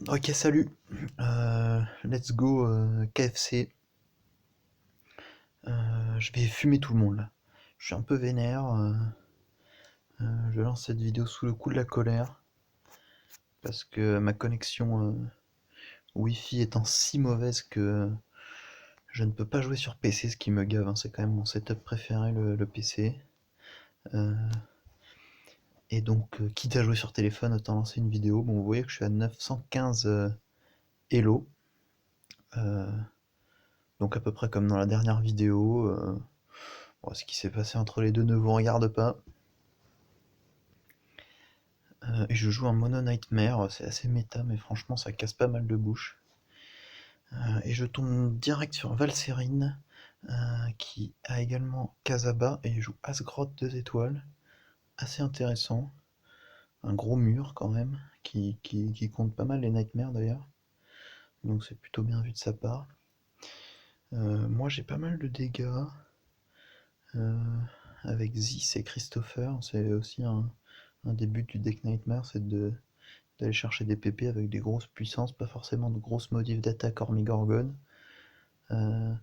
Ok, salut. Let's go KFC. Je vais fumer tout le monde là. Je suis un peu vénère. Je lance cette vidéo sous le coup de la colère parce que ma connexion Wi-Fi étant si mauvaise que je ne peux pas jouer sur PC, ce qui me gave, hein. C'est quand même mon setup préféré, le PC. Euh, et donc, quitte à jouer sur téléphone, autant lancer une vidéo. Bon, vous voyez que je suis à 915 Elo. Euh, donc à peu près comme dans la dernière vidéo. Bon, ce qui s'est passé entre les deux ne vous regarde pas. Et je joue un Mono Nightmare, c'est assez méta, mais franchement ça casse pas mal de bouche. Et je tombe direct sur Valserine, qui a également Kazaba, et il joue Asgroth 2 étoiles. Assez intéressant. Un gros mur quand même, qui compte pas mal les Nightmares d'ailleurs. Donc c'est plutôt bien vu de sa part. Moi j'ai pas mal de dégâts. euh, avec Zis et Christopher. C'est aussi un des buts du deck Nightmare, c'est d'aller chercher des PP avec des grosses puissances, pas forcément de grosses modifs d'attaque hormis Gorgon. Euh,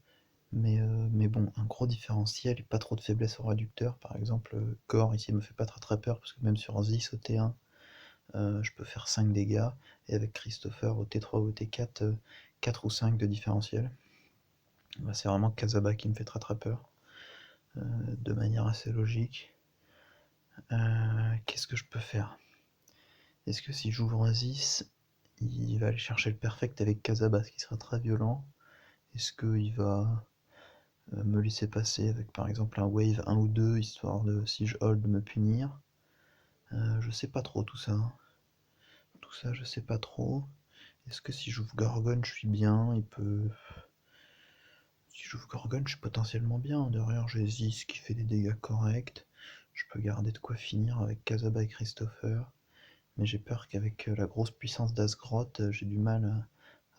mais bon, un gros différentiel et pas trop de faiblesse au réducteur. Par exemple, Core ici me fait pas très très peur parce que même sur Zis au T1, je peux faire 5 dégâts. Et avec Christopher au T3 ou au T4, 4 ou 5 de différentiel. Bah, c'est vraiment Kazaba qui me fait très très peur, de manière assez logique. Qu'est-ce que je peux faire? Est-ce que si j'ouvre Oasis, il va aller chercher le perfect avec Kazaba, ce qui sera très violent? Est-ce qu'il va me laisser passer avec par exemple un wave 1 ou 2, histoire de, si je hold, me punir? Je sais pas trop tout ça, hein. Tout ça, je sais pas trop. Est-ce que si j'ouvre Gorgon, je suis bien? Il peut. Si j'ouvre Gorgon, je suis potentiellement bien. Derrière, j'ai Ziz qui fait des dégâts corrects. Je peux garder de quoi finir avec Kazaba et Christopher. Mais j'ai peur qu'avec la grosse puissance d'Asgroth, j'ai du mal à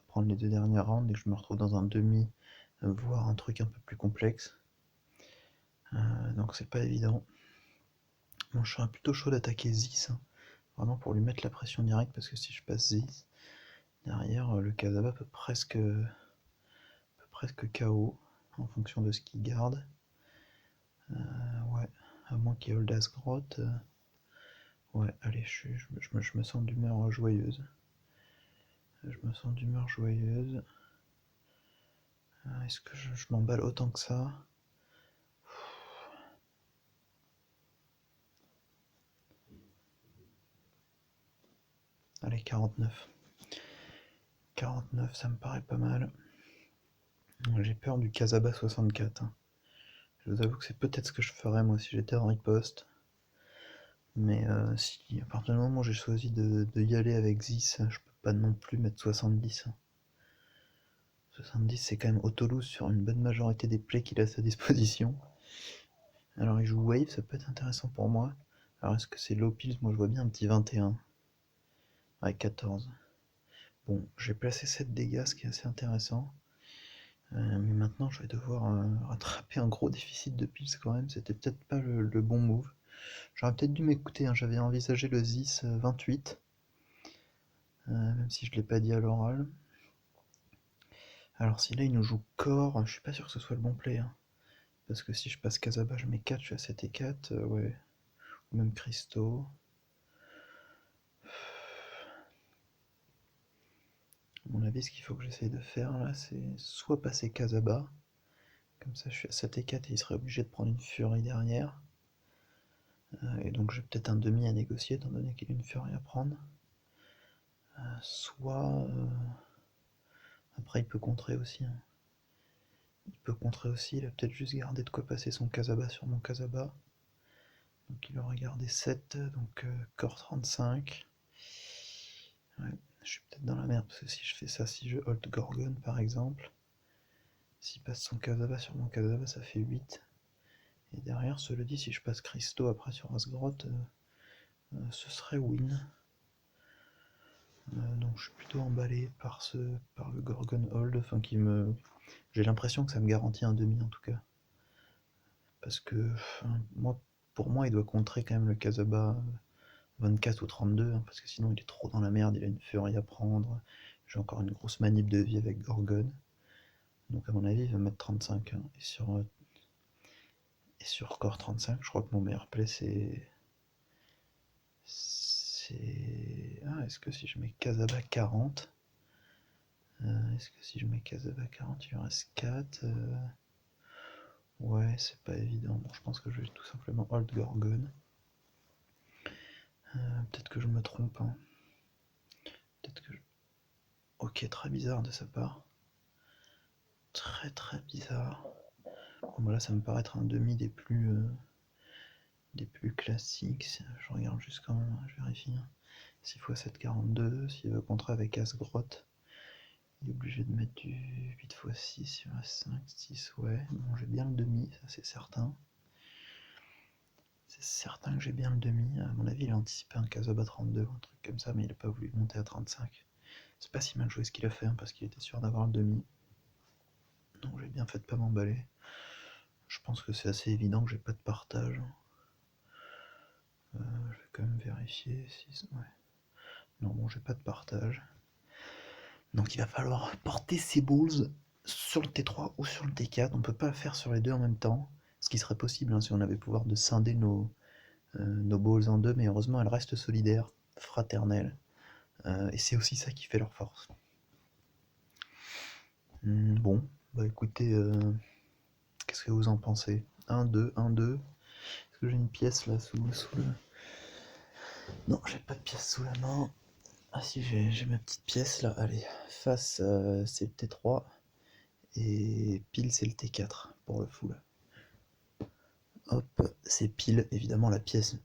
prendre les deux dernières rounds et que je me retrouve dans un demi, voire un truc un peu plus complexe. Donc c'est pas évident. Bon, je serais plutôt chaud d'attaquer Zis, hein, vraiment pour lui mettre la pression directe, parce que si je passe Zis, derrière le Kazaba peut presque KO en fonction de ce qu'il garde. Ouais, à moins qu'il hold Asgroth. Ouais, allez, je me sens d'humeur joyeuse. Je me sens d'humeur joyeuse. Est-ce que je m'emballe autant que ça? Allez, 49. 49, ça me paraît pas mal. J'ai peur du Kazaba 64, hein. Je vous avoue que c'est peut-être ce que je ferais moi si j'étais en riposte. Mais si à partir du moment où j'ai choisi de y aller avec Zis, je peux pas non plus mettre 70, hein. 70, c'est quand même Autolus sur une bonne majorité des plays qu'il a à sa disposition. Alors il joue Wave, ça peut être intéressant pour moi. Alors est-ce que c'est low pills? Moi je vois bien un petit 21. Ouais, 14. Bon, j'ai placé 7 dégâts, ce qui est assez intéressant. Mais maintenant je vais devoir rattraper un gros déficit de pills quand même. C'était peut-être pas le bon move. J'aurais peut-être dû m'écouter, hein. J'avais envisagé le Zis 28, même si je ne l'ai pas dit à l'oral. Alors si là il nous joue Core, je suis pas sûr que ce soit le bon play, hein. Parce que si je passe Kazaba, je mets 4, je suis à 7 et 4, ouais. Ou même Christo. À mon avis, ce qu'il faut que j'essaye de faire là, c'est soit passer Kazaba, comme ça je suis à 7 et 4 et il serait obligé de prendre une Fury derrière. Et donc j'ai peut-être un demi à négocier étant donné qu'il a une Fury à prendre. Soit. Après, il peut contrer aussi, hein. Il peut contrer aussi, il a peut-être juste gardé de quoi passer son Kazaba sur mon Kazaba. Donc il aurait gardé 7, donc Core 35. Ouais, je suis peut-être dans la merde, parce que si je fais ça, si je hold Gorgon par exemple, s'il passe son Kazaba sur mon Kazaba, ça fait 8. Et derrière, cela dit, si je passe Christo après sur Asgroth, ce serait win. Donc je suis plutôt emballé par le Gorgon hold, enfin qui me. J'ai l'impression que ça me garantit un demi en tout cas. Parce que moi, pour moi, il doit contrer quand même le Kazaba 24 ou 32, hein, parce que sinon il est trop dans la merde, il a une furie à prendre. J'ai encore une grosse manip de vie avec Gorgon. Donc à mon avis, il va mettre 35, hein. Et sur Core 35, je crois que mon meilleur play Ah, est-ce que si je mets Casaba 40, est-ce que si je mets Casaba 40, il en reste 4, ouais, c'est pas évident. Bon, je pense que je vais tout simplement hold Gorgon. Peut-être que je me trompe, hein. Peut-être que je... Ok, très bizarre de sa part. Très très bizarre. Bon, bah là, ça me paraît être un demi des plus classiques. Je regarde juste quand même, je vérifie. 6 x 7, 42. S'il veut contrer avec As-Grotte, il est obligé de mettre du 8 x 6, il reste 5, 6, ouais. Bon, j'ai bien le demi, ça c'est certain. C'est certain que j'ai bien le demi. À mon avis, il a anticipé un Casaba 32 ou un truc comme ça, mais il n'a pas voulu monter à 35. C'est pas si mal joué ce qu'il a fait, hein, parce qu'il était sûr d'avoir le demi. Donc j'ai bien fait de pas m'emballer. Je pense que c'est assez évident que j'ai pas de partage. Je vais quand même vérifier si... Ouais. Non, bon, j'ai pas de partage. Donc il va falloir porter ses balls sur le T3 ou sur le T4. On peut pas faire sur les deux en même temps. Ce qui serait possible, hein, si on avait le pouvoir de scinder nos balls en deux, mais heureusement elles restent solidaires, fraternelles. Et c'est aussi ça qui fait leur force. Bon, bah écoutez, qu'est-ce que vous en pensez? 1, 2, 1, 2. Est-ce que j'ai une pièce là sous le... Non, j'ai pas de pièce sous la main. Ah si, j'ai ma petite pièce là. Allez, face c'est le T3 et pile c'est le T4 pour le full. Hop, c'est pile, évidemment la pièce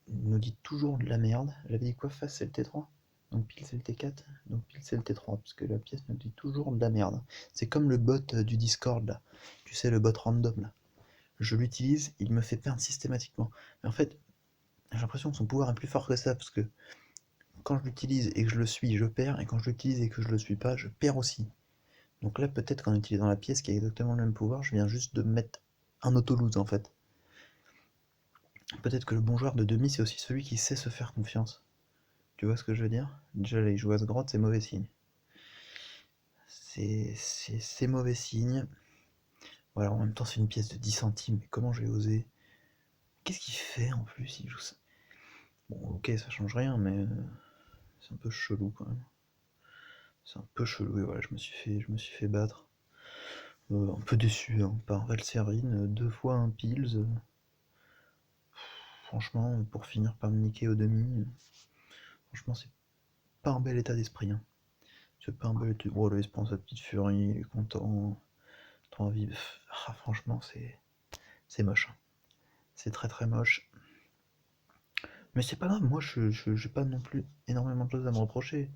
nous dit toujours de la merde. J'avais dit quoi, face c'est le T3? Donc pile c'est le T4, donc pile c'est le T3, parce que la pièce nous dit toujours de la merde. C'est comme le bot du Discord là, tu sais, le bot random là. Je l'utilise, il me fait perdre systématiquement. Mais en fait, j'ai l'impression que son pouvoir est plus fort que ça, parce que quand je l'utilise et que je le suis, je perds, et quand je l'utilise et que je le suis pas, je perds aussi. Donc là, peut-être qu'en utilisant la pièce qui a exactement le même pouvoir, je viens juste de mettre un auto-lose en fait. Peut-être que le bon joueur de demi, c'est aussi celui qui sait se faire confiance. Tu vois ce que je veux dire? Déjà, les joueuses grottes, c'est mauvais signe. C'est mauvais signe. Voilà, en même temps, c'est une pièce de 10 centimes, mais comment j'ai osé? Qu'est-ce qu'il fait en plus? Il joue ça. Bon, ok, ça change rien, mais c'est un peu chelou quand même. C'est un peu chelou, et voilà, je me suis fait battre. Un peu déçu, hein, par Valserine, 2 fois un Pils. Franchement, pour finir par me niquer au demi, franchement, c'est pas un bel état d'esprit, hein. C'est pas un bel état. Oh, là, il se prend sa petite furie, il est content, trop envie. Ah, franchement, c'est moche, hein. C'est très très moche. Mais c'est pas grave, moi, j'ai pas non plus énormément de choses à me reprocher.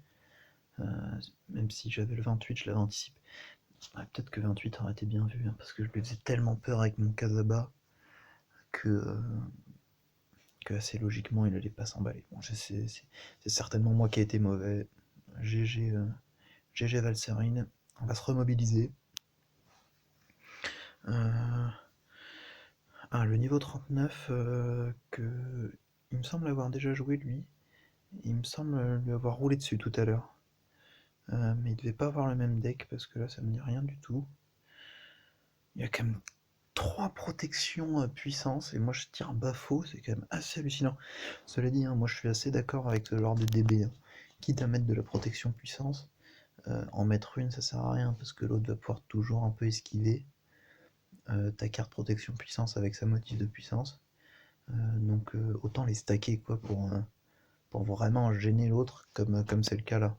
Euh, Même si j'avais le 28, je l'avais anticipé. Ouais, peut-être que 28 aurait été bien vu, hein, parce que je lui faisais tellement peur avec mon Casaba que, que assez logiquement il allait pas s'emballer. Bon, c'est certainement moi qui ai été mauvais. GG, GG Valserine, on va se remobiliser. Ah, le niveau 39, que il me semble avoir déjà joué lui. Il me semble lui avoir roulé dessus tout à l'heure. Mais il devait pas avoir le même deck parce que là ça me dit rien du tout. Il y a quand même 3 protections puissance et moi je tire bas faux, c'est quand même assez hallucinant. Cela dit, hein, moi je suis assez d'accord avec ce genre de DB, hein. Quitte à mettre de la protection puissance, en mettre une ça sert à rien parce que l'autre va pouvoir toujours un peu esquiver ta carte protection puissance avec sa motif de puissance. Donc autant les stacker quoi pour vraiment gêner l'autre comme c'est le cas là.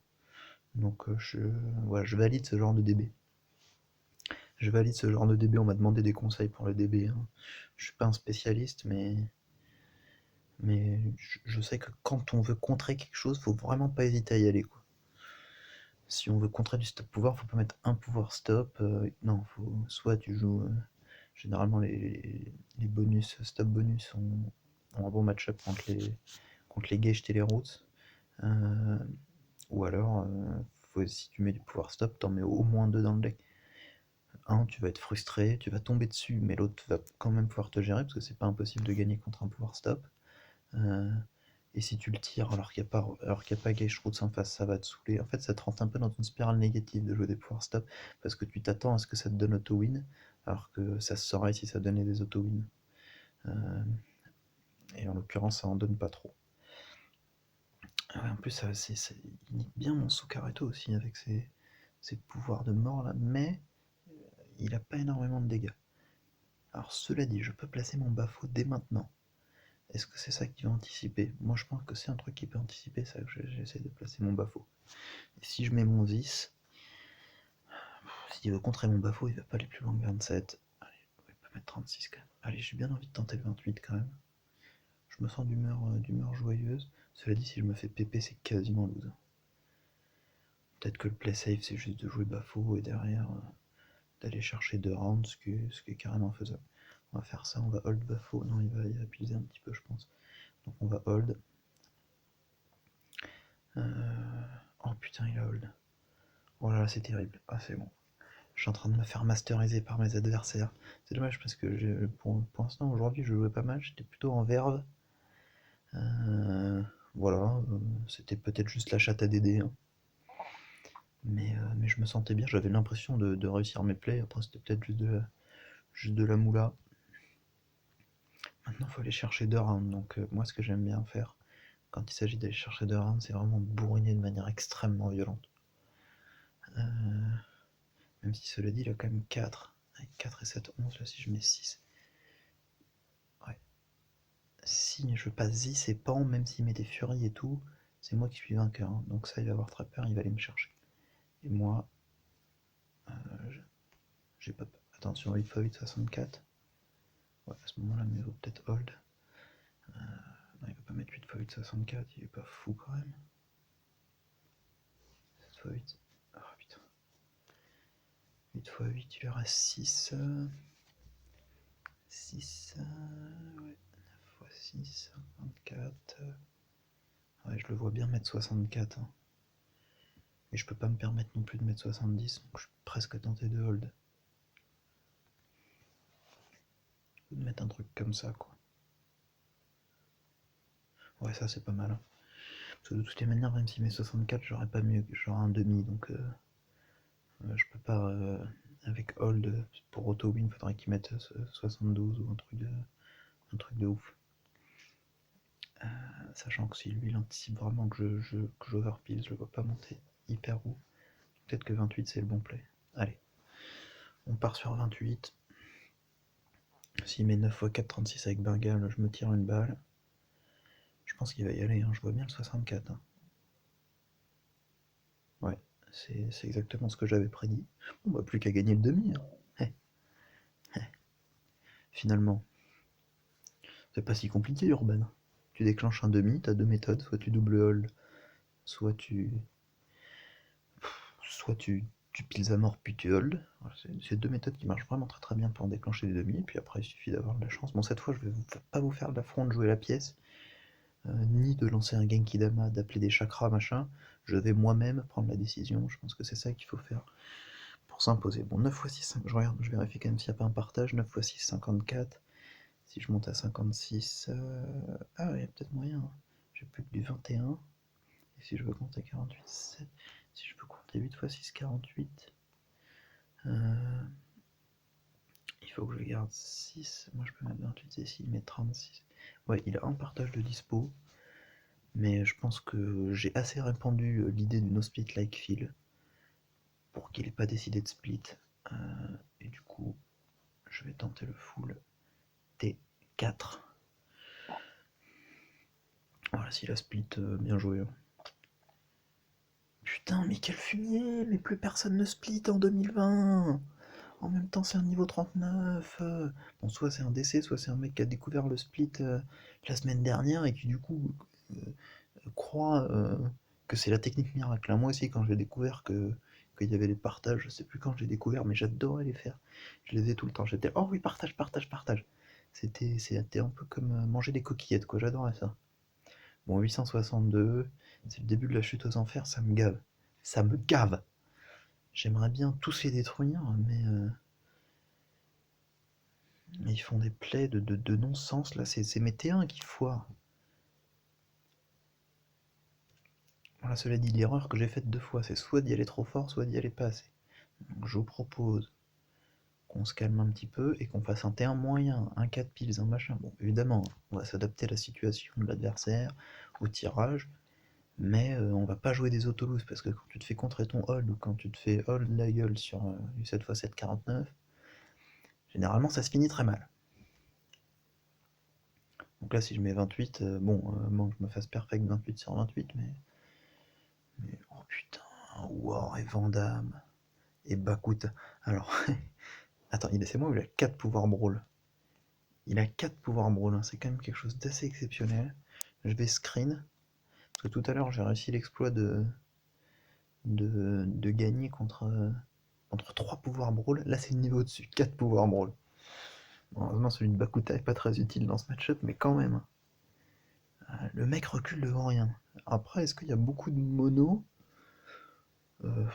Donc voilà, je valide ce genre de DB. Je valide ce genre de DB, on m'a demandé des conseils pour le DB, hein. Je suis pas un spécialiste, mais je sais que quand on veut contrer quelque chose, faut vraiment pas hésiter à y aller, quoi. Si on veut contrer du stop pouvoir, faut pas mettre un pouvoir stop. Non, faut soit tu joues. Généralement, les bonus, stop bonus ont un bon match-up contre les Geists et les Roots. Euh, ou alors, si tu mets du pouvoir stop, t'en mets au moins deux dans le deck. Un, tu vas être frustré, tu vas tomber dessus, mais l'autre va quand même pouvoir te gérer, parce que c'est pas impossible de gagner contre un pouvoir stop. Euh, Et si tu le tires alors qu'il y a pas Geistroots en face, ça va te saouler. En fait, ça te rentre un peu dans une spirale négative de jouer des pouvoirs stop, parce que tu t'attends à ce que ça te donne auto-win, alors que ça se saurait si ça donnait des auto-win. Et en l'occurrence, ça en donne pas trop. En plus, il nique bien mon Sukareto aussi avec ses pouvoirs de mort là, mais il a pas énormément de dégâts. Alors cela dit, je peux placer mon Bafo dès maintenant. Est-ce que c'est ça qui va anticiper? Moi je pense que c'est un truc qui peut anticiper ça, que j'essaie de placer mon Bafo. Et si je mets mon 10, s'il veut contrer mon Bafo, il va pas aller plus loin que 27. Allez, il peut mettre 36 quand même. Allez, j'ai bien envie de tenter le 28 quand même. Je me sens d'humeur joyeuse. Cela dit, si je me fais PP, c'est quasiment lose. Peut-être que le play safe, c'est juste de jouer Bafo et derrière d'aller chercher 2 rounds, ce qui est carrément faisable. On va faire ça, on va hold Bafo. Non, il va abuser un petit peu, je pense. Donc on va hold. Oh putain, il a hold. Oh là là, c'est terrible. Ah, c'est bon. Je suis en train de me faire masteriser par mes adversaires. C'est dommage parce que pour l'instant, aujourd'hui, je jouais pas mal. J'étais plutôt en verve. Voilà, c'était peut-être juste la chatte à Dédé. Hein. Mais je me sentais bien, j'avais l'impression de réussir mes plays. Après, c'était peut-être juste de la moula. Maintenant, il faut aller chercher 2 rounds. Donc, moi, ce que j'aime bien faire quand il s'agit d'aller chercher 2 rounds, c'est vraiment bourriner de manière extrêmement violente. Même si cela dit, il a quand même 4. Avec 4 et 7, 11. Là, si je mets 6. Ouais. Si je passe 10 et Pan, même s'il met des furies et tout, c'est moi qui suis vainqueur. Hein. Donc, ça, il va avoir très peur, il va aller me chercher. Et moi, j'ai pas peur. Attention, 8x8, 64. Ouais, à ce moment-là, mais il vaut peut-être hold. Non, il va pas mettre 8x8, 64, il est pas fou quand même. 7x8. Ah putain. 8x8, il lui reste 6. 6. Ouais. 9x6, 54. Ouais, je le vois bien mettre 64. Hein. Et je peux pas me permettre non plus de mettre 70, donc je suis presque tenté de hold. Ou de mettre un truc comme ça, quoi. Ouais, ça c'est pas mal. Hein. Parce que de toutes les manières, même s'il met 64, j'aurais pas mieux, j'aurais un demi, donc je peux pas. Avec hold, pour auto-win, faudrait qu'il mette 72 ou un truc de ouf. Sachant que si lui il anticipe vraiment que j'overpile, je le vois pas monter hyper haut. Peut-être que 28 c'est le bon play. Allez, on part sur 28. S'il met 9 x 4, 36 avec Bengal, je me tire une balle. Je pense qu'il va y aller, hein. Je vois bien le 64. Hein. Ouais, c'est exactement ce que j'avais prédit. Bon bah plus qu'à gagner le demi. Hein. Finalement, c'est pas si compliqué Urban. Tu déclenches un demi, t'as 2 méthodes, soit tu double hold, soit tu piles à mort puis tu hold. C'est 2 méthodes qui marchent vraiment très très bien pour déclencher des demi, et puis après il suffit d'avoir de la chance. Bon, cette fois je vais pas vous faire l'affront de jouer la pièce, ni de lancer un Genki Dama, d'appeler des chakras machin. Je vais moi-même prendre la décision, je pense que c'est ça qu'il faut faire pour s'imposer. Bon, 9 x 6, 5, je regarde, je vérifie quand même s'il n'y a pas un partage. 9 x 6, 54. Si je monte à 56, ah il y a peut-être moyen. Hein. J'ai plus que du 21. Et si je veux compter 48, 7. Si je peux compter 8 x 6, 48. Il faut que je garde 6. Moi je peux mettre 28 et s'il met 36. Ouais, il a un partage de dispo. Mais je pense que j'ai assez répandu l'idée du no split like Phil pour qu'il ait pas décidé de split. Et du coup, je vais tenter le full T4. Voilà, s'il a split, bien joué. Hein. Putain, mais quel fumier! Mais plus personne ne split en 2020! En même temps, c'est un niveau 39. Bon, soit c'est un décès, soit c'est un mec qui a découvert le split la semaine dernière et qui du coup croit que c'est la technique miracle. Hein. Moi aussi, quand j'ai découvert qu'il y avait les partages, je sais plus quand j'ai découvert, mais j'adorais les faire. Je les faisais tout le temps. J'étais oh oui, partage, partage, partage. C'était un peu comme manger des coquillettes, quoi. J'adorais ça. Bon, 862, c'est le début de la chute aux enfers, ça me gave. Ça me gave! J'aimerais bien tous les détruire, mais ils font des plays de non-sens, là, c'est mes T1 qui foirent. Voilà, cela dit, l'erreur que j'ai faite 2 fois, c'est soit d'y aller trop fort, soit d'y aller pas assez. Donc je vous propose qu'on se calme un petit peu et qu'on fasse un T1 moyen, un 4 piles, un machin. Bon, évidemment, on va s'adapter à la situation de l'adversaire, au tirage, mais on va pas jouer des autoloos parce que quand tu te fais contrer ton hold ou quand tu te fais hold la gueule sur du 7x7 49, généralement ça se finit très mal. Donc là, si je mets 28, bon, que je me fasse perfect 28 sur 28, mais oh putain, War et Vandame et Bakuta. Alors, attends, c'est moi où il a 4 pouvoirs brawl. Il a 4 pouvoirs brawl, hein, c'est quand même quelque chose d'assez exceptionnel. Je vais screen, parce que tout à l'heure j'ai réussi l'exploit de gagner contre 3 pouvoirs brawl. Là, c'est le niveau au-dessus, 4 pouvoirs brawl. Bon, heureusement, celui de Bakuta est pas très utile dans ce match-up, mais quand même. Le mec recule devant rien. Après, est-ce qu'il y a beaucoup de mono? Euh,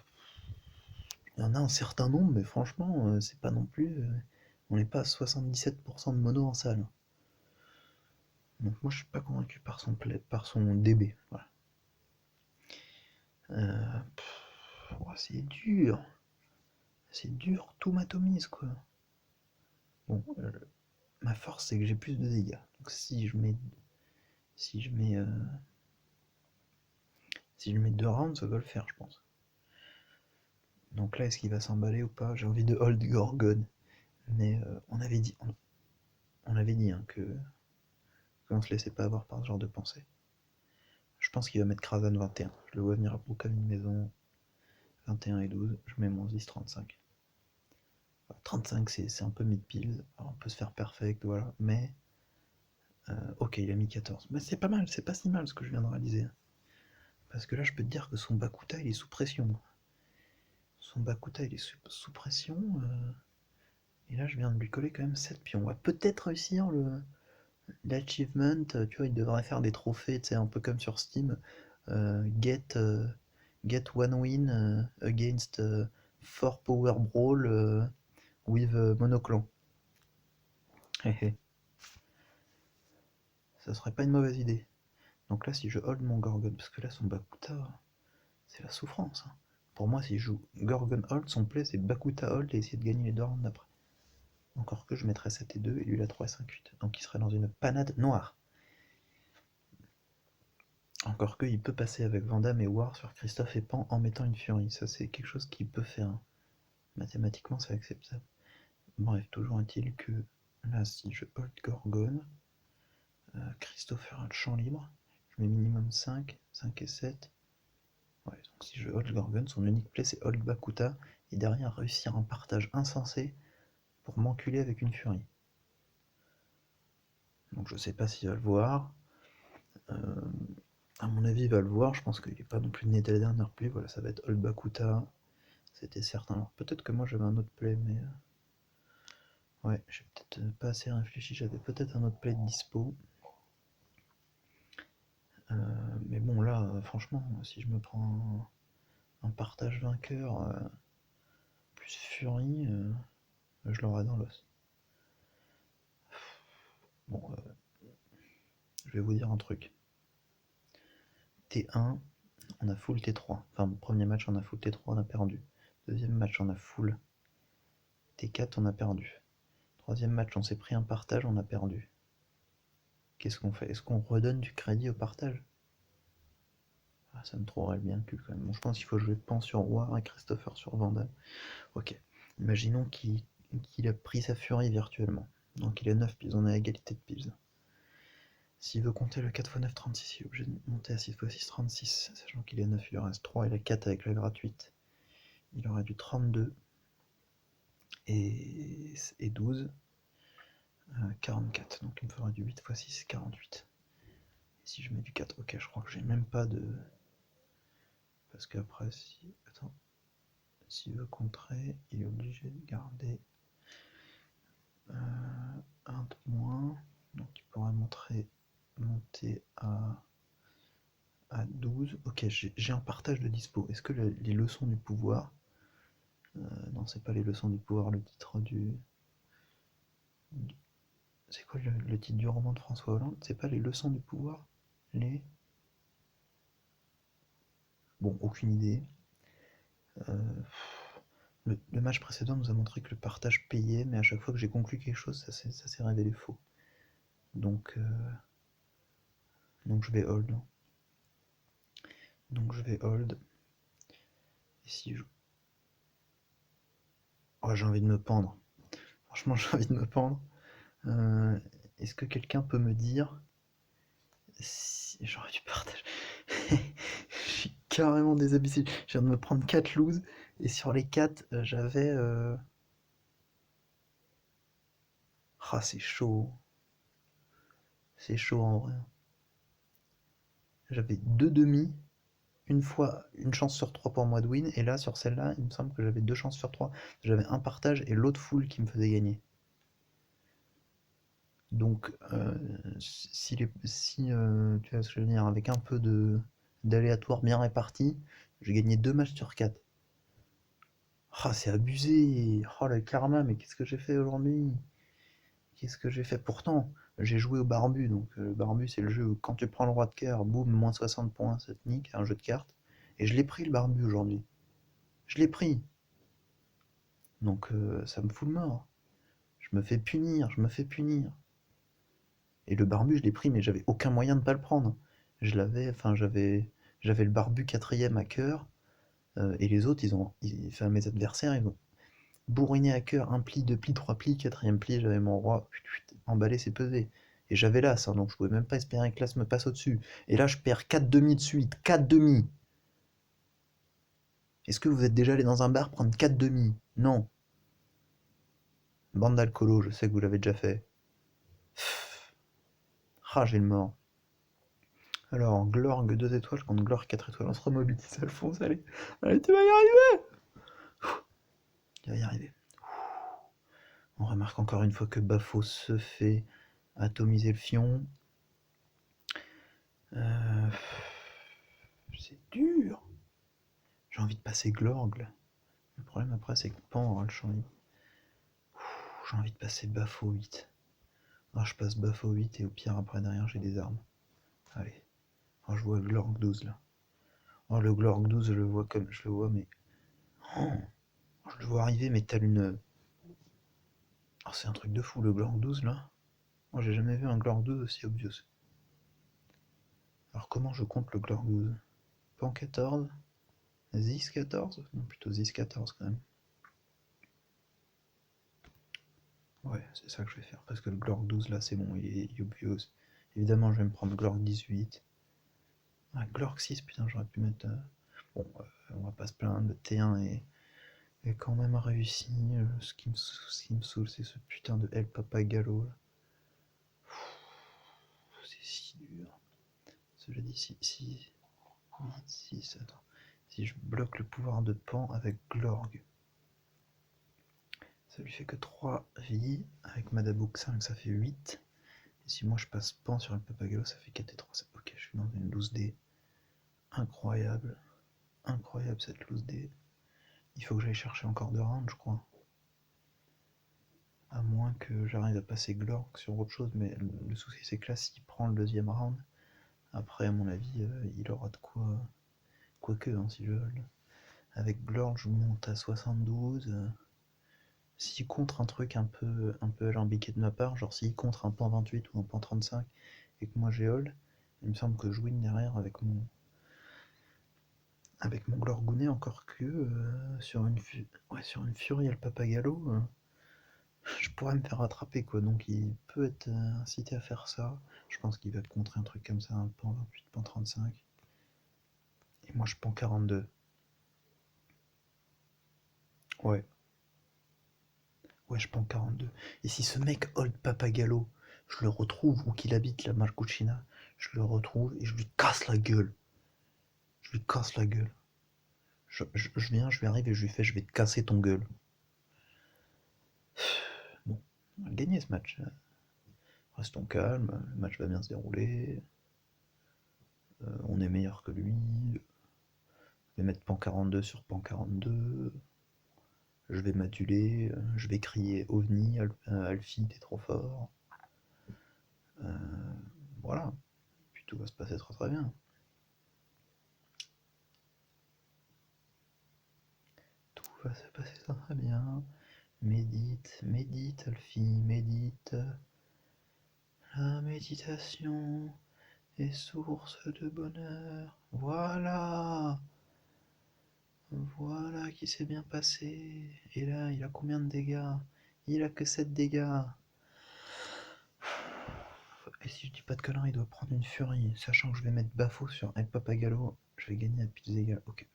Il y en a un certain nombre, mais franchement, c'est pas non plus. On n'est pas à 77% de mono en salle. Donc moi, je suis pas convaincu par son DB. Voilà. Oh, c'est dur. C'est dur, tout m'atomise, quoi. Bon, ma force, c'est que j'ai plus de dégâts. Donc si je mets, si je mets 2 rounds, ça doit le faire, je pense. Donc là, est-ce qu'il va s'emballer ou pas? J'ai envie de hold Gorgon. Mais on avait dit hein, qu'on se laissait pas avoir par ce genre de pensée. Je pense qu'il va mettre Krasan 21. Je le vois venir à bout comme une maison. 21 et 12, je mets mon 10, 35. 35, c'est un peu mid-pile. On peut se faire perfect, voilà. Mais, ok, il a mis 14. Mais c'est pas mal, c'est pas si mal ce que je viens de réaliser. Parce que là, je peux te dire que son Bakuta, il est sous pression. Son Bakuta, il est sous pression. Et là, je viens de lui coller quand même 7 pions. On va peut-être réussir l'achievement. Tu vois, il devrait faire des trophées, tu sais, un peu comme sur Steam. Get one win against 4 power brawl with monoclan. Ça serait pas une mauvaise idée. Donc là, si je hold mon Gorgon, parce que là, son Bakuta, c'est la souffrance, hein. Pour moi, si je joue Gorgon hold, son play, c'est Bakuta hold et essayer de gagner les 2 rounds d'après. Encore que je mettrais 7 et 2 et lui la 3 et 5 8. Donc il serait dans une panade noire. Encore que il peut passer avec Vandame et War sur Christophe et Pan en mettant une Fury. Ça, c'est quelque chose qu'il peut faire. Mathématiquement, c'est acceptable. Bref, toujours est-il que là, si je hold Gorgon, Christopher a le champ libre. Je mets minimum 5, 5 et 7. Ouais, donc si je hold Gorgon, son unique play c'est hold Bakuta et derrière réussir un partage insensé pour m'enculer avec une Fury. Donc je sais pas s'il va le voir. À mon avis, il va le voir. Je pense qu'il n'est pas non plus né dès la dernière play. Voilà, ça va être hold Bakuta. C'était certain. Alors peut-être que moi j'avais un autre play, mais. Ouais, j'ai peut-être pas assez réfléchi. J'avais peut-être un autre play de dispo. Mais bon, là, franchement, si je me prends un partage vainqueur plus Fury, je l'aurai dans l'os. Bon, je vais vous dire un truc. T1, on a full T3. Enfin, premier match, on a full T3, on a perdu. Deuxième match, on a full T4, on a perdu. Troisième match, on s'est pris un partage, on a perdu. Qu'est-ce qu'on fait? Est-ce qu'on redonne du crédit au partage? Ah, ça me trouverait bien le cul quand même. Bon, je pense qu'il faut jouer Pan sur War et Christopher sur Vandal. Ok. Imaginons qu'il a pris sa furie virtuellement. Donc il a 9 piles, on est à égalité de piles. S'il veut compter le 4x9, 36, il est obligé de monter à 6x6, 36. Sachant qu'il est 9, il lui reste 3 et la 4 avec la gratuite. Il aurait du 32 et 12, 44. Donc il me faudra du 8x6, 48. Et si je mets du 4, ok, je crois que j'ai même pas de... Parce qu'après, si... Attends. S'il veut contrer, il est obligé de garder un de moins. Donc il pourra monter à 12. Ok, j'ai un partage de dispo. Est-ce que les leçons du pouvoir... non, c'est pas les leçons du pouvoir, le titre c'est quoi le titre du roman de François Hollande? C'est pas les leçons du pouvoir? Les... Bon, aucune idée. Euh, le match précédent nous a montré que le partage payait, mais à chaque fois que j'ai conclu quelque chose, ça s'est révélé faux. Donc, donc je vais hold. Donc je vais hold. Et si je... Oh, j'ai envie de me pendre. Franchement, j'ai envie de me pendre. Euh, Est-ce que quelqu'un peut me dire si j'aurais dû partager? Je suis carrément désabusé. Je viens de me prendre 4 loses. Et sur les 4, j'avais... Ah, c'est chaud. C'est chaud en vrai. J'avais 2 demi. Une fois, une chance sur 3 pour moi de win. Et là, sur celle-là, il me semble que j'avais 2 chances sur 3. J'avais un partage et l'autre full qui me faisait gagner. Donc, tu vois ce que je veux dire, avec un peu d'aléatoire bien réparti, j'ai gagné 2 matchs sur 4. Ah, c'est abusé! Oh le karma, mais qu'est-ce que j'ai fait aujourd'hui? Qu'est-ce que j'ai fait? Pourtant, j'ai joué au barbu, donc le barbu c'est le jeu où quand tu prends le roi de cœur, boum, moins 60 points, ça te nique, un jeu de cartes. Et je l'ai pris le barbu aujourd'hui. Je l'ai pris. Donc ça me fout le mort. Je me fais punir, je me fais punir. Et le barbu, je l'ai pris, mais j'avais aucun moyen de pas le prendre. J'avais le barbu quatrième à cœur, et les autres, enfin, mes adversaires, ils ont bourriné à cœur, un pli, deux plis, trois plis, quatrième pli, j'avais mon roi, emballé, c'est pesé. Et j'avais l'as, hein, donc je pouvais même pas espérer que l'as me passe au-dessus. Et là, je perds 4 demi de suite, 4 demi. Est-ce que vous êtes déjà allé dans un bar prendre 4 demi? Non. Bande d'alcoolo, je sais que vous l'avez déjà fait. Ah, j'ai le mort. Alors, Glorg 2 étoiles contre Glorg 4 étoiles. On se remobilise, Alphonse, allez. Allez, tu vas y arriver! Tu vas y arriver. On remarque encore une fois que Bafo se fait atomiser le fion. Euh, c'est dur. J'ai envie de passer Glorg. Le problème après, c'est que Pan aura le champ libre. J'ai envie de passer Bafo 8. Alors, je passe Bafo 8 et au pire, après, derrière, j'ai des armes. Allez. Alors, je vois Glorg 12 là. Oh, le Glorg 12, je le vois comme. Je le vois, mais. Oh, je le vois arriver, mais tel une. Oh, c'est un truc de fou, le Glorg 12 là. Moi, j'ai jamais vu un Glorg 12 aussi obvious. Alors, comment je compte le Glorg 12? Pan 14? Zis 14? Non, plutôt Zis 14 quand même. Ouais, c'est ça que je vais faire, parce que le Glorg 12 là, c'est bon, il est obvious. Évidemment, je vais me prendre Glorg 18. Ah, Glorg 6, putain, j'aurais pu mettre. Bon, on va pas se plaindre, le T1 est quand même réussi. Ce qui me saoule, c'est ce putain de El Papagalo là. C'est si dur. Cela dit, si 8, 6, attends. Si je bloque le pouvoir de Pan avec Glorg, ça lui fait que 3 vies. Avec Madabouk 5, ça fait 8. Et si moi je passe Pan sur le Papagalo, ça fait 4 et 3. Ok, je suis dans une loose D. Incroyable. Incroyable cette loose D. Il faut que j'aille chercher encore 2 rounds, je crois. À moins que j'arrive à passer Glorg sur autre chose, mais le souci c'est que là, s'il prend le deuxième round, après, à mon avis, il aura de quoi. Quoique, hein, si je veux. Avec Glorg, je monte à 72. S'il contre un truc un peu alambiqué de ma part, genre s'il contre un pan 28 ou un pan 35 et que moi j'ai hold, il me semble que je win derrière avec mon Glorgounet, encore que sur une Fury le Papagalo, je pourrais me faire rattraper quoi. Donc il peut être incité à faire ça. Je pense qu'il va te contrer un truc comme ça, un pan 28, pan 35. Et moi je pan 42. Ouais. Ouais, je pan 42. Et si ce mec hold Papagalo, je le retrouve où qu'il habite, la Marcucina, je le retrouve et je lui casse la gueule. Je lui casse la gueule. Je viens, je lui arrive et je lui fais, je vais te casser ton gueule. Bon, on va gagner ce match. Restons calmes, le match va bien se dérouler. On est meilleur que lui. Je vais mettre pan 42 sur pan 42. Je vais m'aduler, je vais crier OVNI, Alfie, t'es trop fort. Voilà, puis tout va se passer très très bien. va se passer très bien. Médite, médite, Alfie, médite. La méditation est source de bonheur. Voilà. Voilà qui s'est bien passé. Et là, il a combien de dégâts? Il a que 7 dégâts. Et si je dis pas de conneries, il doit prendre une furie. Sachant que je vais mettre Bafo sur El Papagalo, je vais gagner à pile dégâts. Ok.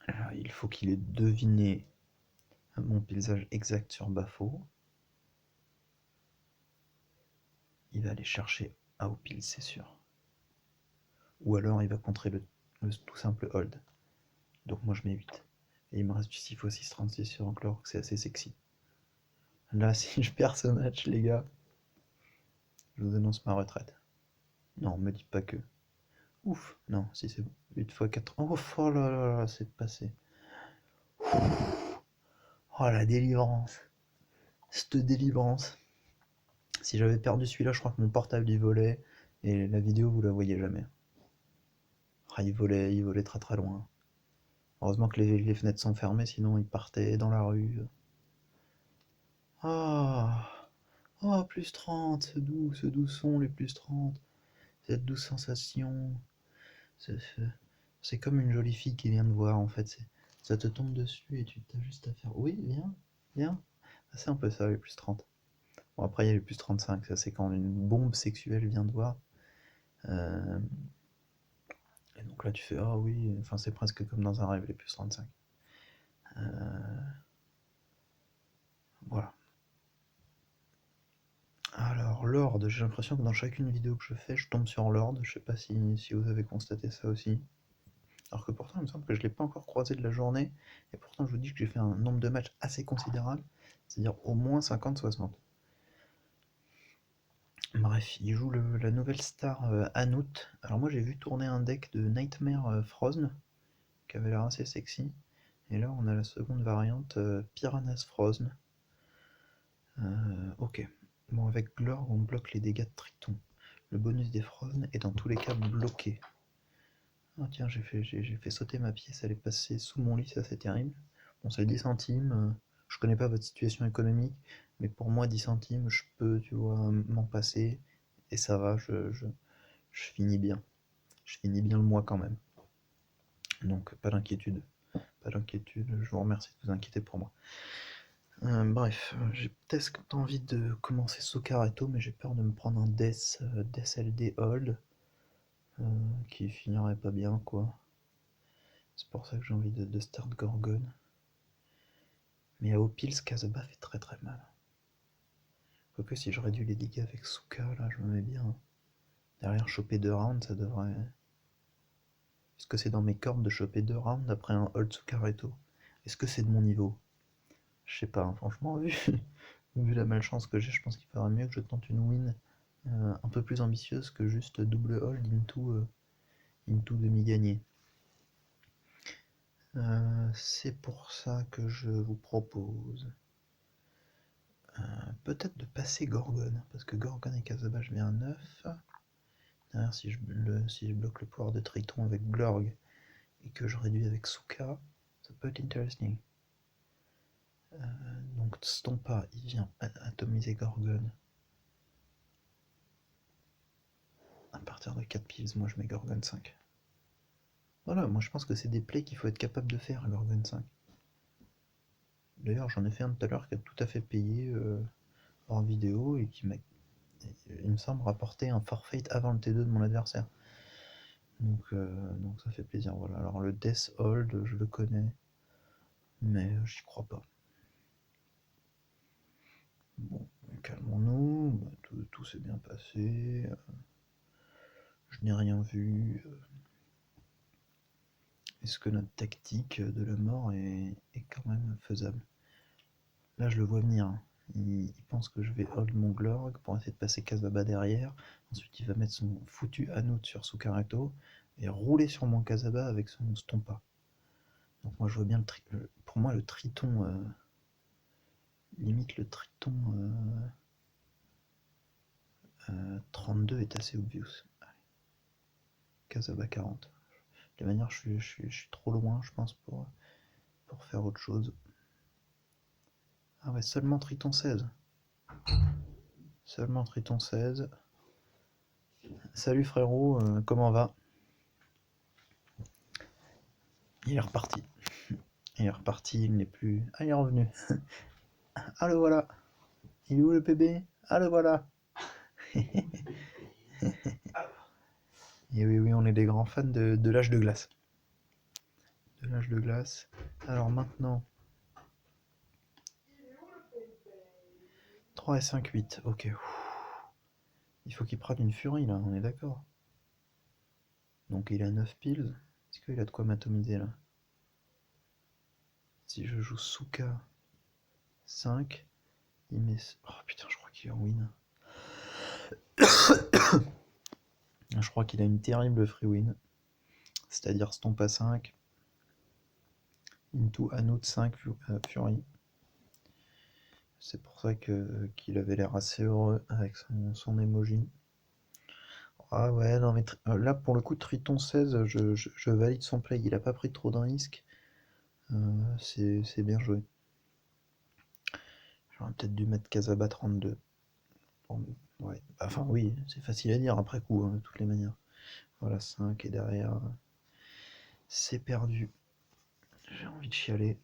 Alors, il faut qu'il ait deviné mon paysage exact sur Bafo. Il va aller chercher Aopil, c'est sûr. Ou alors il va contrer le tout simple hold. Donc moi je mets 8. Et il me reste du 6 x 6, 36 sur Enclore, c'est assez sexy. Là, si je perds ce match, les gars, je vous annonce ma retraite. Non, me dites pas que. Ouf, non, si c'est bon. 8 x 4. Oh là là là, c'est passé. Oh la délivrance. Cette délivrance. Si j'avais perdu celui-là, je crois que mon portable il volait. Et la vidéo, vous la voyez jamais. Ah, il volait très très loin. Heureusement que les fenêtres sont fermées, sinon il partait dans la rue. Ah, oh, plus 30, ce doux son, les plus 30. Cette douce sensation. C'est comme une jolie fille qui vient de voir, en fait. Ça te tombe dessus et tu t'as juste à faire. Oui, viens, viens. Ah, c'est un peu ça, les plus 30. Bon, après, il y a les plus 35. Ça, c'est quand une bombe sexuelle vient de voir. Euh, Et donc là, tu fais, ah oui, enfin, c'est presque comme dans un rêve, les plus 35. Voilà. Alors, Lord, j'ai l'impression que dans chacune vidéo que je fais, je tombe sur Lord. Je sais pas si vous avez constaté ça aussi. Alors que pourtant, il me semble que je ne l'ai pas encore croisé de la journée. Et pourtant, je vous dis que j'ai fait un nombre de matchs assez considérable. C'est-à-dire au moins 50-60. Bref, il joue la nouvelle star Anout. Alors moi, j'ai vu tourner un deck de Nightmare Frozen, qui avait l'air assez sexy. Et là, on a la seconde variante, Piranha's Frozen. Ok. Bon, avec Glor, on bloque les dégâts de Triton. Le bonus des Frozen est dans tous les cas bloqué. Ah tiens, j'ai fait sauter ma pièce, elle est passée sous mon lit, ça c'est terrible. Bon, c'est 10 centimes, je connais pas votre situation économique, mais pour moi 10 centimes, je peux, tu vois, m'en passer, et ça va, je finis bien. Je finis bien le mois quand même. Donc pas d'inquiétude, pas d'inquiétude, je vous remercie de vous inquiéter pour moi. Bref, j'ai peut-être envie de commencer Socaretto, mais j'ai peur de me prendre un Death LD Hold, qui finirait pas bien quoi. C'est pour ça que j'ai envie de start Gorgon. Mais à Opils, Casaba fait très très mal. Quoique si je réduis les dégâts avec Souka, là je me mets bien. Derrière choper 2 rounds, ça devrait. Est-ce que c'est dans mes cordes de choper 2 rounds après un hold Soukaretto? Est-ce que c'est de mon niveau? Je sais pas, hein, franchement, vu la malchance que j'ai, je pense qu'il faudrait mieux que je tente une win un peu plus ambitieuse que juste double hold into demi-gagné. C'est pour ça que je vous propose peut-être de passer Gorgon, parce que Gorgon et Casaba, je mets un 9. Derrière, si je bloque le pouvoir de Triton avec Glorg et que je réduis avec Souka, ça peut être interesting. Donc Stompa, il vient atomiser Gorgon. À partir de 4 piles, moi je mets Gorgon 5. Voilà, moi je pense que c'est des plays qu'il faut être capable de faire, Gorgon 5. D'ailleurs, j'en ai fait un tout à l'heure qui a tout à fait payé hors vidéo et qui m'a, il me semble, rapporté un forfait avant le T2 de mon adversaire. Donc ça fait plaisir. Voilà. Alors le Death Hold, je le connais, mais j'y crois pas. Bon, calmons-nous, tout s'est bien passé, je n'ai rien vu. Est-ce que notre tactique de la mort est quand même faisable? Là, je le vois venir. Hein. Il pense que je vais hold mon Glorg pour essayer de passer Casaba derrière. Ensuite, il va mettre son foutu Anout sur Soukareto et rouler sur mon Casaba avec son Stompa. Donc moi, je vois bien pour moi, le Triton... limite, le Triton 32 est assez obvious. Allez. Casaba 40. De toute manière, je suis trop loin, je pense, pour pour faire autre chose. Ah ouais, seulement Triton 16. Seulement Triton 16. Salut frérot, comment va? Il est reparti. Il est reparti, il n'est plus... Ah, il est revenu. Ah, le voilà. Il est où le PB? Ah, le voilà. Et oui, oui, on est des grands fans de l'âge de glace. De l'âge de glace. Alors maintenant... 3 et 5, 8. Ok. Il faut qu'il prenne une furie là, on est d'accord. Donc il a 9 piles. Est-ce qu'il a de quoi m'atomiser là? Si je joue Souka 5, il met... Oh putain, je crois qu'il est en win. Je crois qu'il a une terrible free win. C'est-à-dire Stomp à 5, into Anout 5, Fury. C'est pour ça qu'il avait l'air assez heureux avec son emoji. Ah ouais, non mais là pour le coup, Triton 16, je valide son play. Il a pas pris trop de risques. C'est bien joué. J'aurais peut-être dû mettre Casaba 32. Bon, ouais. Enfin oui, c'est facile à dire après coup, de toutes les manières. Voilà, 5 et derrière, c'est perdu. J'ai envie de chialer.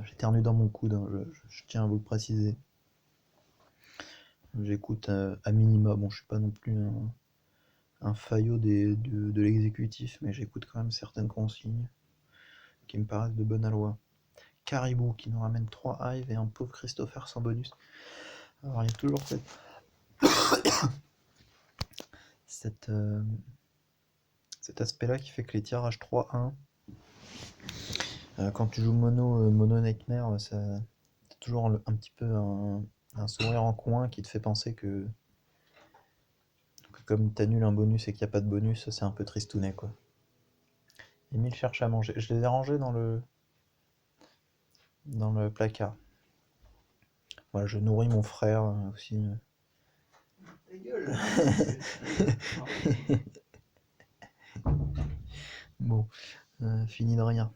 J'éternue dans mon coude, hein, je tiens à vous le préciser. J'écoute à minima, bon je suis pas non plus un faillot de l'exécutif, mais j'écoute quand même certaines consignes qui me paraissent de bonne aloi. Caribou qui nous ramène 3 hives et un pauvre Christopher sans bonus. Alors il y a toujours cet aspect-là qui fait que les tirages 3-1, quand tu joues mono Nightmare, ça t'as toujours un petit peu un sourire en coin qui te fait penser que comme t'annules un bonus et qu'il n'y a pas de bonus, c'est un peu tristounet quoi. Emile cherche à manger. Je les ai rangés dans le placard. Voilà, je nourris mon frère aussi. Ta gueule. Bon, fini de rien.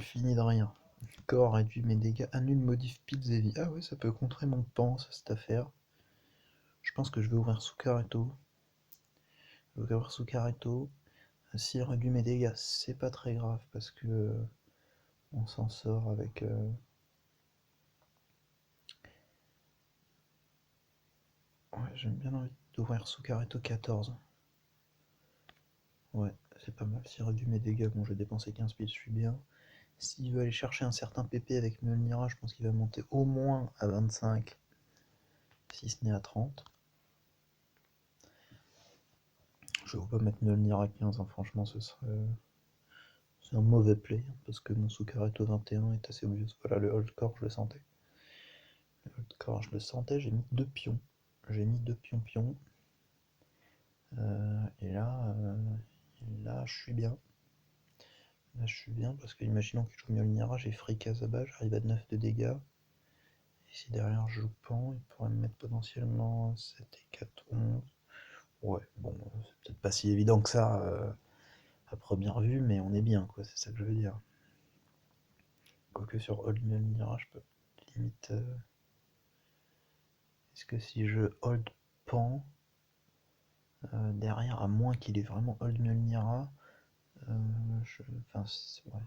Fini de rien. Corps réduit mes dégâts, annule modif piles et vie. Ah ouais, ça peut contrer mon pan, ça, cette affaire. Je pense que je vais ouvrir sous Caretto. Je vais ouvrir sous Caretto. S'il réduit mes dégâts, c'est pas très grave parce que on s'en sort avec. Ouais, j'ai bien envie d'ouvrir sous Caretto 14. Ouais, c'est pas mal. S'il réduit mes dégâts, bon, j'ai dépensé 15 piles, je suis bien. S'il veut aller chercher un certain PP avec Mjolnira, je pense qu'il va monter au moins à 25, si ce n'est à 30. Je ne vais pas mettre Mjolnir à 15, hein, franchement, c'est un mauvais play, parce que mon Sukareto 21 est assez obvious. Voilà, le hold core, je le sentais. Le hold core, je le sentais, j'ai mis 2 pions. J'ai mis 2 pions. Et là, je suis bien. Là, je suis bien, parce que imaginons que je joue Mjolnira, j'ai Free Kazaba, j'arrive à 9 de dégâts. Et si derrière je joue Pan, il pourrait me mettre potentiellement 7 et 4, 11. Ouais, bon, c'est peut-être pas si évident que ça à première vue, mais on est bien, quoi, c'est ça que je veux dire. Quoique sur Hold Mjolnira, je peux limite. Est-ce que si je hold Pan derrière, à moins qu'il ait vraiment Hold Mjolnira, enfin, ouais.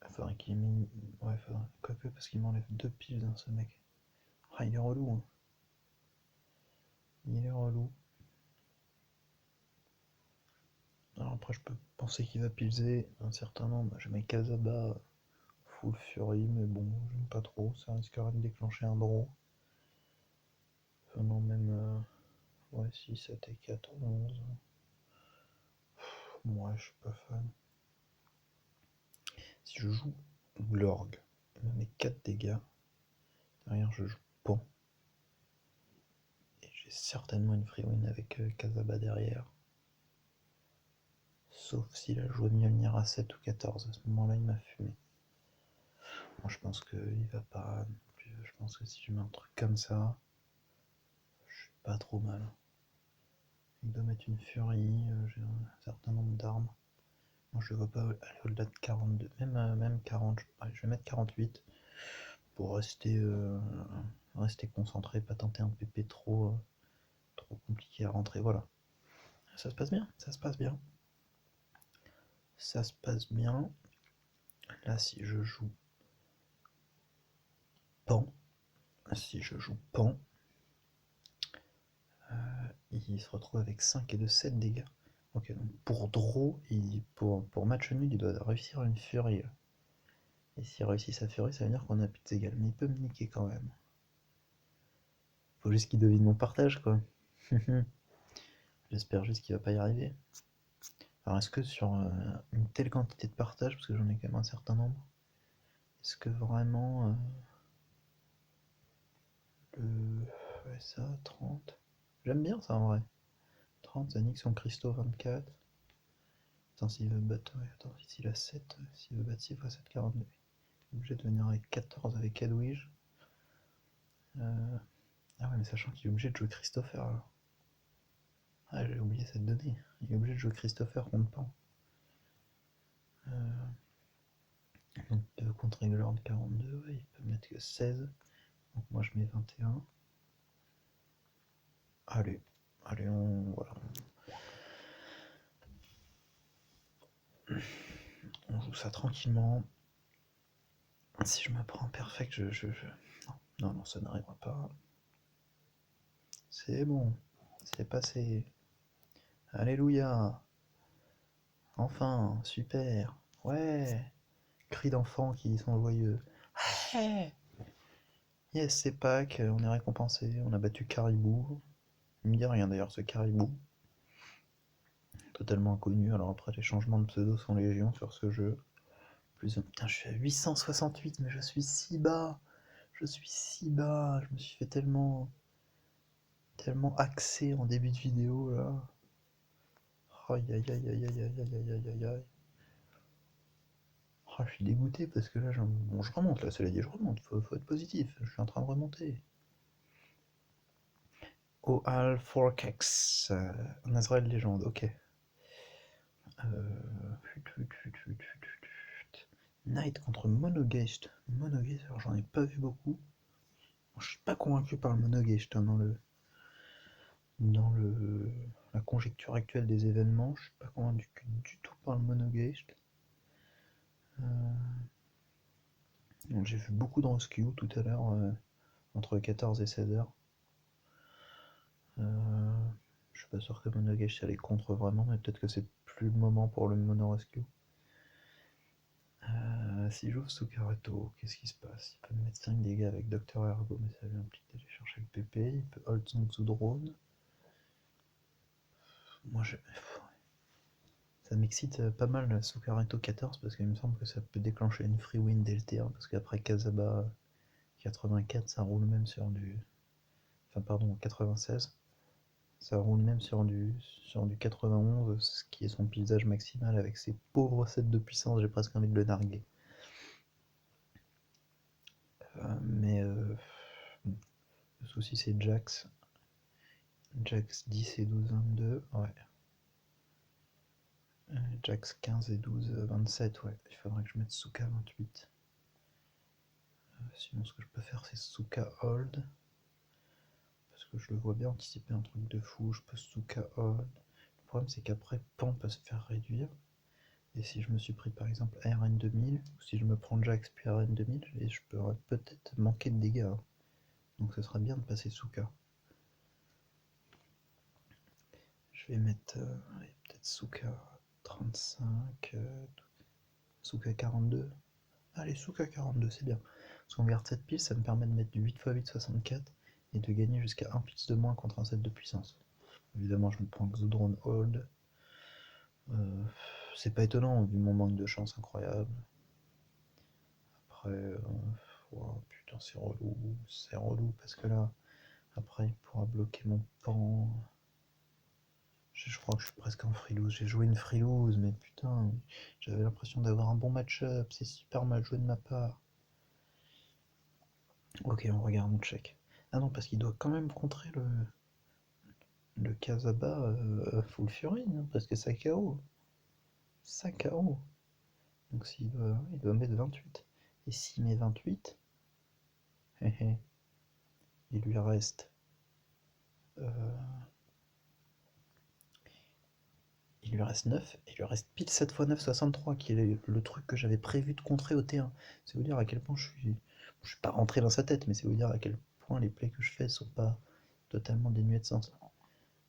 Il faudrait qu'il m'ait. Ouais, faudrait. Quoique, parce qu'il m'enlève 2 piles, hein, ce mec. Ah, il est relou, hein. Il est relou. Alors après, je peux penser qu'il va piler un certain nombre. Je mets Kazaba full Fury, mais bon, j'aime pas trop. Ça risquerait de déclencher un draw. Enfin, non, même. Ouais, 6, 7 et 4, 11. Moi, je suis pas fan. Si je joue Glorg, il me met 4 dégâts. Derrière, je joue Pan. Et j'ai certainement une free win avec Kazaba derrière. Sauf s'il a joué Mjolnir à 7 ou 14. À ce moment-là, il m'a fumé. Moi, je pense qu'il va pas. Je pense que si je mets un truc comme ça, je suis pas trop mal. Avec mettre une furie, j'ai un certain nombre d'armes. Moi je ne vais pas aller au-delà de 42, même 40, allez, je vais mettre 48 pour rester concentré, pas tenter un PP trop compliqué à rentrer, voilà. Ça se passe bien, ça se passe bien. Ça se passe bien. Là si je joue pan, il se retrouve avec 5 et de 7 dégâts. Ok, donc pour draw, pour match nul, il doit réussir une furie. Et s'il réussit sa furie, ça veut dire qu'on a plus égal. Mais il peut me niquer quand même. Faut juste qu'il devine mon partage, quoi. J'espère juste qu'il va pas y arriver. Alors est-ce que sur une telle quantité de partage, parce que j'en ai quand même un certain nombre, est-ce que vraiment ouais, ça, 30. J'aime bien ça en vrai. 30, ça nique son Christo 24. Attends, s'il veut battre. Ouais, attends, s'il a 7, s'il veut battre 6 fois 7, 42. Il est obligé de venir avec 14 avec Edwige. Ah ouais, mais sachant qu'il est obligé de jouer Christopher alors. Ah, j'ai oublié cette donnée. Il est obligé de jouer Christopher contre Pan. Donc 2 contre Eglord 42, ouais, il peut mettre que 16. Donc moi je mets 21. Allez, voilà. On joue ça tranquillement. Si je me prends perfect, non, ça n'arrivera pas. C'est bon, c'est passé. Alléluia. Enfin, super. Ouais. Cris d'enfants qui sont joyeux. Ouais. Yes, c'est Pâques, on est récompensé, on a battu Caribou. Il me dit rien d'ailleurs ce Caribou. Totalement inconnu, alors après les changements de pseudo sont légion sur ce jeu. Putain, je suis à 868, mais je suis si bas. Je suis si bas. Je me suis fait tellement axé en début de vidéo là. Aïe aïe aïe aïe aïe aïe aïe aïe aïe aïe. Oh, je suis dégoûté parce que là, bon, je remonte là, cela dit, je remonte, faut être positif, je suis en train de remonter. Oal Forkex, Nazrael Légende, ok. Knight contre Monogeist. Monogeist, alors j'en ai pas vu beaucoup. Je suis pas convaincu par le Monogeist hein, dans la conjecture actuelle des événements. Je suis pas convaincu du tout par le Monogeist. J'ai vu beaucoup de rescue tout à l'heure, entre 14 et 16 heures. Je suis pas sûr que Monogeist allait contre vraiment, mais peut-être que c'est plus le moment pour le Mono Rescue. Si j'ouvre Sukareto, qu'est-ce qui se passe? Il peut me mettre 5 dégâts avec Docteur Ergo, mais ça vient impliquer d'aller chercher le PP. Il peut hold son Drone. Moi, ça m'excite pas mal Sukareto 14 parce qu'il me semble que ça peut déclencher une free win dès le T1 parce qu'après Kazaba 84, ça roule même sur du. Enfin, pardon, 96. Ça roule même sur du 91, ce qui est son paysage maximal avec ses pauvres 7 de puissance, j'ai presque envie de le narguer. Mais le souci c'est Jax. Jax 10 et 12, 22, ouais. Jax 15 et 12, 27, ouais. Il faudrait que je mette Suka 28. Sinon ce que je peux faire c'est Suka Hold. Parce que je le vois bien anticiper un truc de fou, je peux Suka Hold. Le problème c'est qu'après Pan peut se faire réduire. Et si je me suis pris par exemple RN 2000, ou si je me prends Jax puis RN 2000, et je pourrais peut-être manquer de dégâts. Hein. Donc ce serait bien de passer Suka. Je vais mettre peut-être Suka 35, Suka 42. Allez, Suka 42, c'est bien. Parce qu'on garde cette pile, ça me permet de mettre du 8x8 64 et de gagner jusqu'à 1 pix de moins contre un set de puissance. Évidemment, je me prends Xudron Hold. C'est pas étonnant vu mon manque de chance incroyable. Après, oh, putain, c'est relou parce que là, après, il pourra bloquer mon pan. Je crois que je suis presque en freelose. J'ai joué une freelose, mais putain, j'avais l'impression d'avoir un bon match-up. C'est super mal joué de ma part. Ok, on regarde, on check. Ah non, parce qu'il doit quand même contrer Le Casaba full fury, hein, parce que ça KO. Ça KO. Donc il doit mettre 28. Et s'il met 28, il lui reste. euh, il lui reste 9, et il lui reste pile 7 x 9, 63, qui est le truc que j'avais prévu de contrer au T1. C'est vous dire à quel point je suis pas rentré dans sa tête, mais c'est vous dire à quel point les plays que je fais sont pas totalement dénués de sens.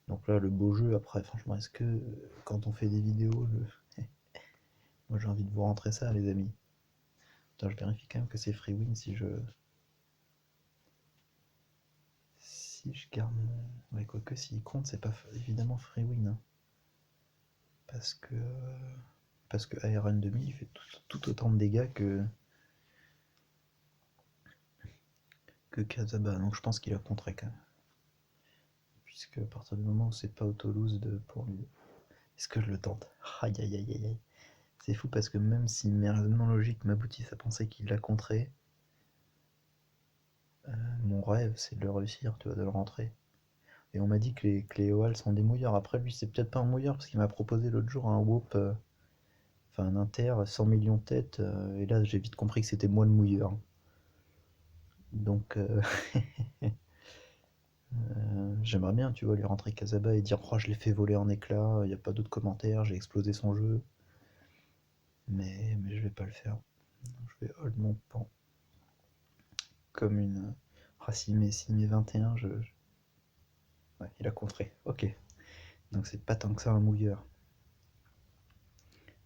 Donc là, le beau jeu, après, franchement, est-ce que quand on fait des vidéos, moi j'ai envie de vous rentrer ça, les amis. Attends, je vérifie quand même que c'est free win si je garde mon. Ouais, quoique s'il compte, c'est pas évidemment free win, hein. Parce que. Parce que ARN 2000 il fait tout autant de dégâts que Casaba. Donc je pense qu'il a contré quand même. Puisque à partir du moment où c'est pas auto-lose pour lui. Est-ce que je le tente? Aïe aïe aïe aïe aïe. C'est fou parce que même si mes raisonnements logiques m'aboutissent à penser qu'il l'a contré, mon rêve c'est de le réussir, tu vois, de le rentrer. Et on m'a dit que les OAL sont des mouilleurs. Après, lui, c'est peut-être pas un mouilleur parce qu'il m'a proposé l'autre jour un Whoop, enfin un Inter, 100 millions de têtes. Et là, j'ai vite compris que c'était moi le mouilleur. Donc, j'aimerais bien, tu vois, lui rentrer Casaba et dire oh, je l'ai fait voler en éclats, il n'y a pas d'autres commentaires, j'ai explosé son jeu. Mais je vais pas le faire. Je vais hold mon pan comme une. Ah, s'il met 21, ouais, il a contré. Ok. Donc, c'est pas tant que ça un mouilleur.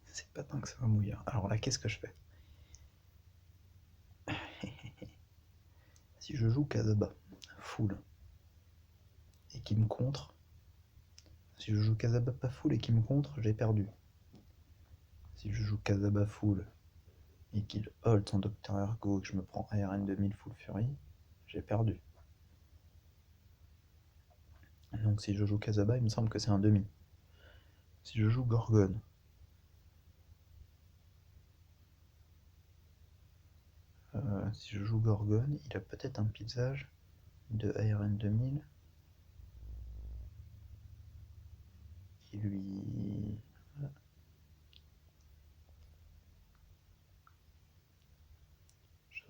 C'est pas tant que ça un mouilleur. Alors là, qu'est-ce que je fais? Si je joue Casaba, full, et qu'il me contre, si je joue Casaba pas full et qu'il me contre, j'ai perdu. Si je joue Casaba full et qu'il hold son Docteur Ergo et que je me prends ARN 2000 full fury, j'ai perdu. Donc si je joue Casaba, il me semble que c'est un demi. Si je joue Gorgone, si je joue Gorgone, il a peut-être un pisage de ARN 2000 qui lui.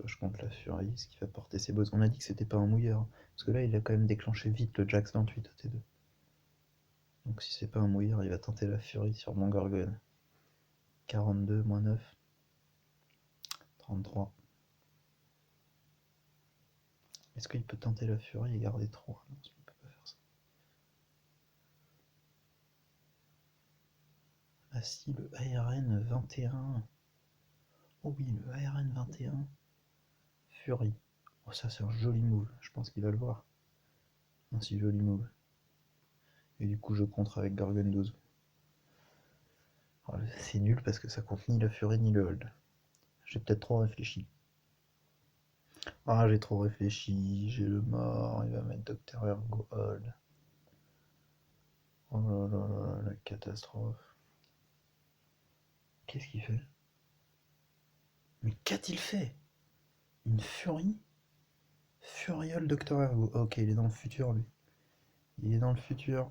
Je compte la furie, ce qui va porter ses bosses. On a dit que c'était pas un mouilleur. Parce que là, il a quand même déclenché vite le Jax 28 au T2. Donc si c'est pas un mouilleur, il va tenter la furie sur mon Gorgone. 42 moins 9. 33. Est-ce qu'il peut tenter la furie et garder 3? Non, il peut pas faire ça. Ah si, le ARN 21. Oh oui, le ARN 21. Fury. Oh ça c'est un joli move. Je pense qu'il va le voir. Un si joli move. Et du coup je contre avec Gorgon 12. Alors, c'est nul parce que ça compte ni la furie ni le hold. J'ai peut-être trop réfléchi. Ah j'ai trop réfléchi, j'ai le mort, il va mettre Docteur Ergo hold. Oh là là là, la catastrophe. Qu'est-ce qu'il fait? Mais qu'a-t-il fait? Une furie? Furiol Docteur Ergo. Ok, il est dans le futur lui. Il est dans le futur.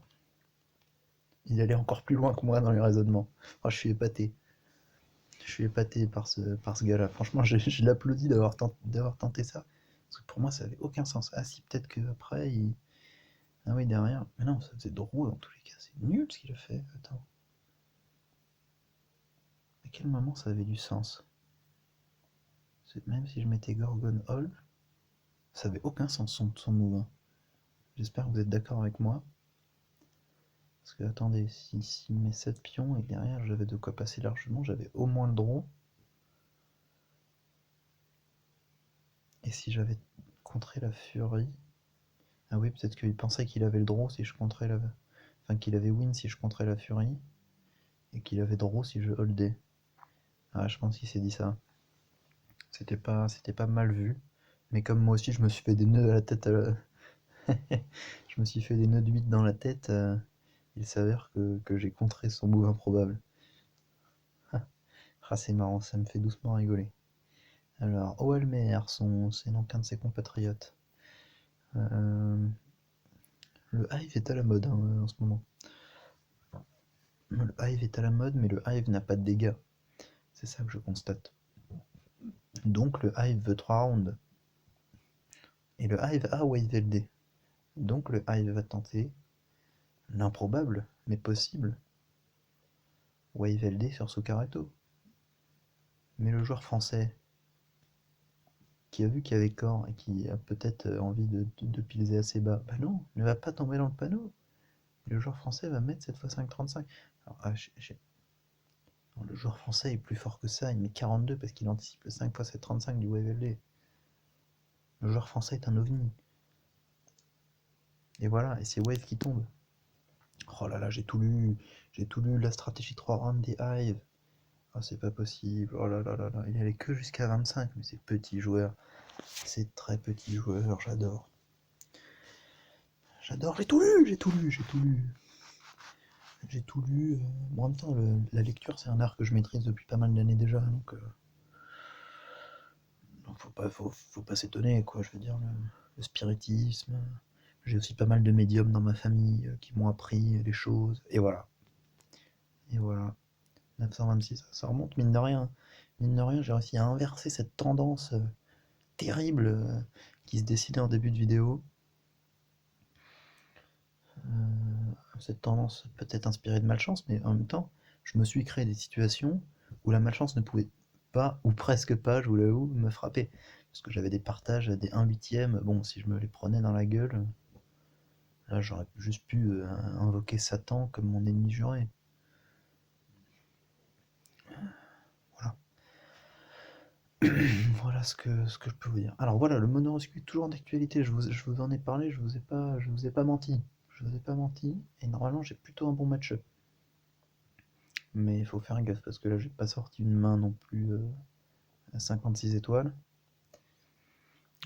Il allait encore plus loin que moi dans les raisonnements. Oh, je suis épaté. Je suis épaté par ce gars-là. Franchement, je l'applaudis d'avoir tenté ça. Parce que pour moi, ça avait aucun sens. Ah si, peut-être qu'après, il. Ah oui, derrière. Mais non, ça faisait drôle dans tous les cas. C'est nul ce qu'il a fait. Attends. À quel moment ça avait du sens? Même si je mettais Gorgon Hall, ça avait aucun sens son mouvement. J'espère que vous êtes d'accord avec moi. Parce que attendez, si met 7 pions et que derrière j'avais de quoi passer largement, j'avais au moins le draw. Et si j'avais contré la furie. Ah oui, peut-être qu'il pensait qu'il avait le draw si je contrais la. Enfin, qu'il avait win si je contrais la furie. Et qu'il avait draw si je holdais. Ah, je pense qu'il s'est dit ça. C'était pas mal vu. Mais comme moi aussi, je me suis fait des nœuds à la tête. Je me suis fait des nœuds de 8 dans la tête. Il s'avère que j'ai contré son move improbable. Ah, c'est marrant, ça me fait doucement rigoler. Alors, Oalmer, c'est donc un de ses compatriotes. Le Hive est à la mode en ce moment. Le Hive est à la mode, mais le Hive n'a pas de dégâts. C'est ça que je constate. Donc le Hive veut 3 rounds. Et le Hive a Wave LD. Donc le Hive va tenter l'improbable, mais possible, Wave LD sur Socaretto. Mais le joueur français, qui a vu qu'il y avait corps et qui a peut-être envie de piler assez bas, bah non, ne va pas tomber dans le panneau. Le joueur français va mettre cette fois 5,35. Alors, le joueur français est plus fort que ça, il met 42 parce qu'il anticipe le 5 x 7,35 du Wave LD. Le joueur français est un ovni. Et voilà, et c'est Wave qui tombe. Oh là là, j'ai tout lu la stratégie 3 rounds des Hive. Ah, c'est pas possible, oh là là là là, il allait que jusqu'à 25, mais c'est petit joueur, c'est très petit joueur, j'adore. J'adore, j'ai tout lu, j'ai tout lu, j'ai tout lu. J'ai tout lu. Bon, en même temps, la lecture, c'est un art que je maîtrise depuis pas mal d'années déjà, donc faut pas s'étonner, quoi. Je veux dire, le spiritisme. J'ai aussi pas mal de médiums dans ma famille qui m'ont appris les choses, et voilà. Et voilà. 926, ça remonte, mine de rien. Mine de rien, j'ai réussi à inverser cette tendance terrible qui se dessinait en début de vidéo. Cette tendance peut-être inspirée de malchance, mais en même temps, je me suis créé des situations où la malchance ne pouvait pas, ou presque pas, je vous l'avoue, me frapper. Parce que j'avais des partages, des 1/8, bon, si je me les prenais dans la gueule, là j'aurais juste pu invoquer Satan comme mon ennemi juré. Voilà. Voilà ce que je peux vous dire. Alors voilà, le monoroscu est toujours d'actualité, je vous en ai parlé, je vous ai pas menti. Je vous ai pas menti, et normalement j'ai plutôt un bon match-up. Mais il faut faire gaffe parce que là j'ai pas sorti une main non plus à 56 étoiles.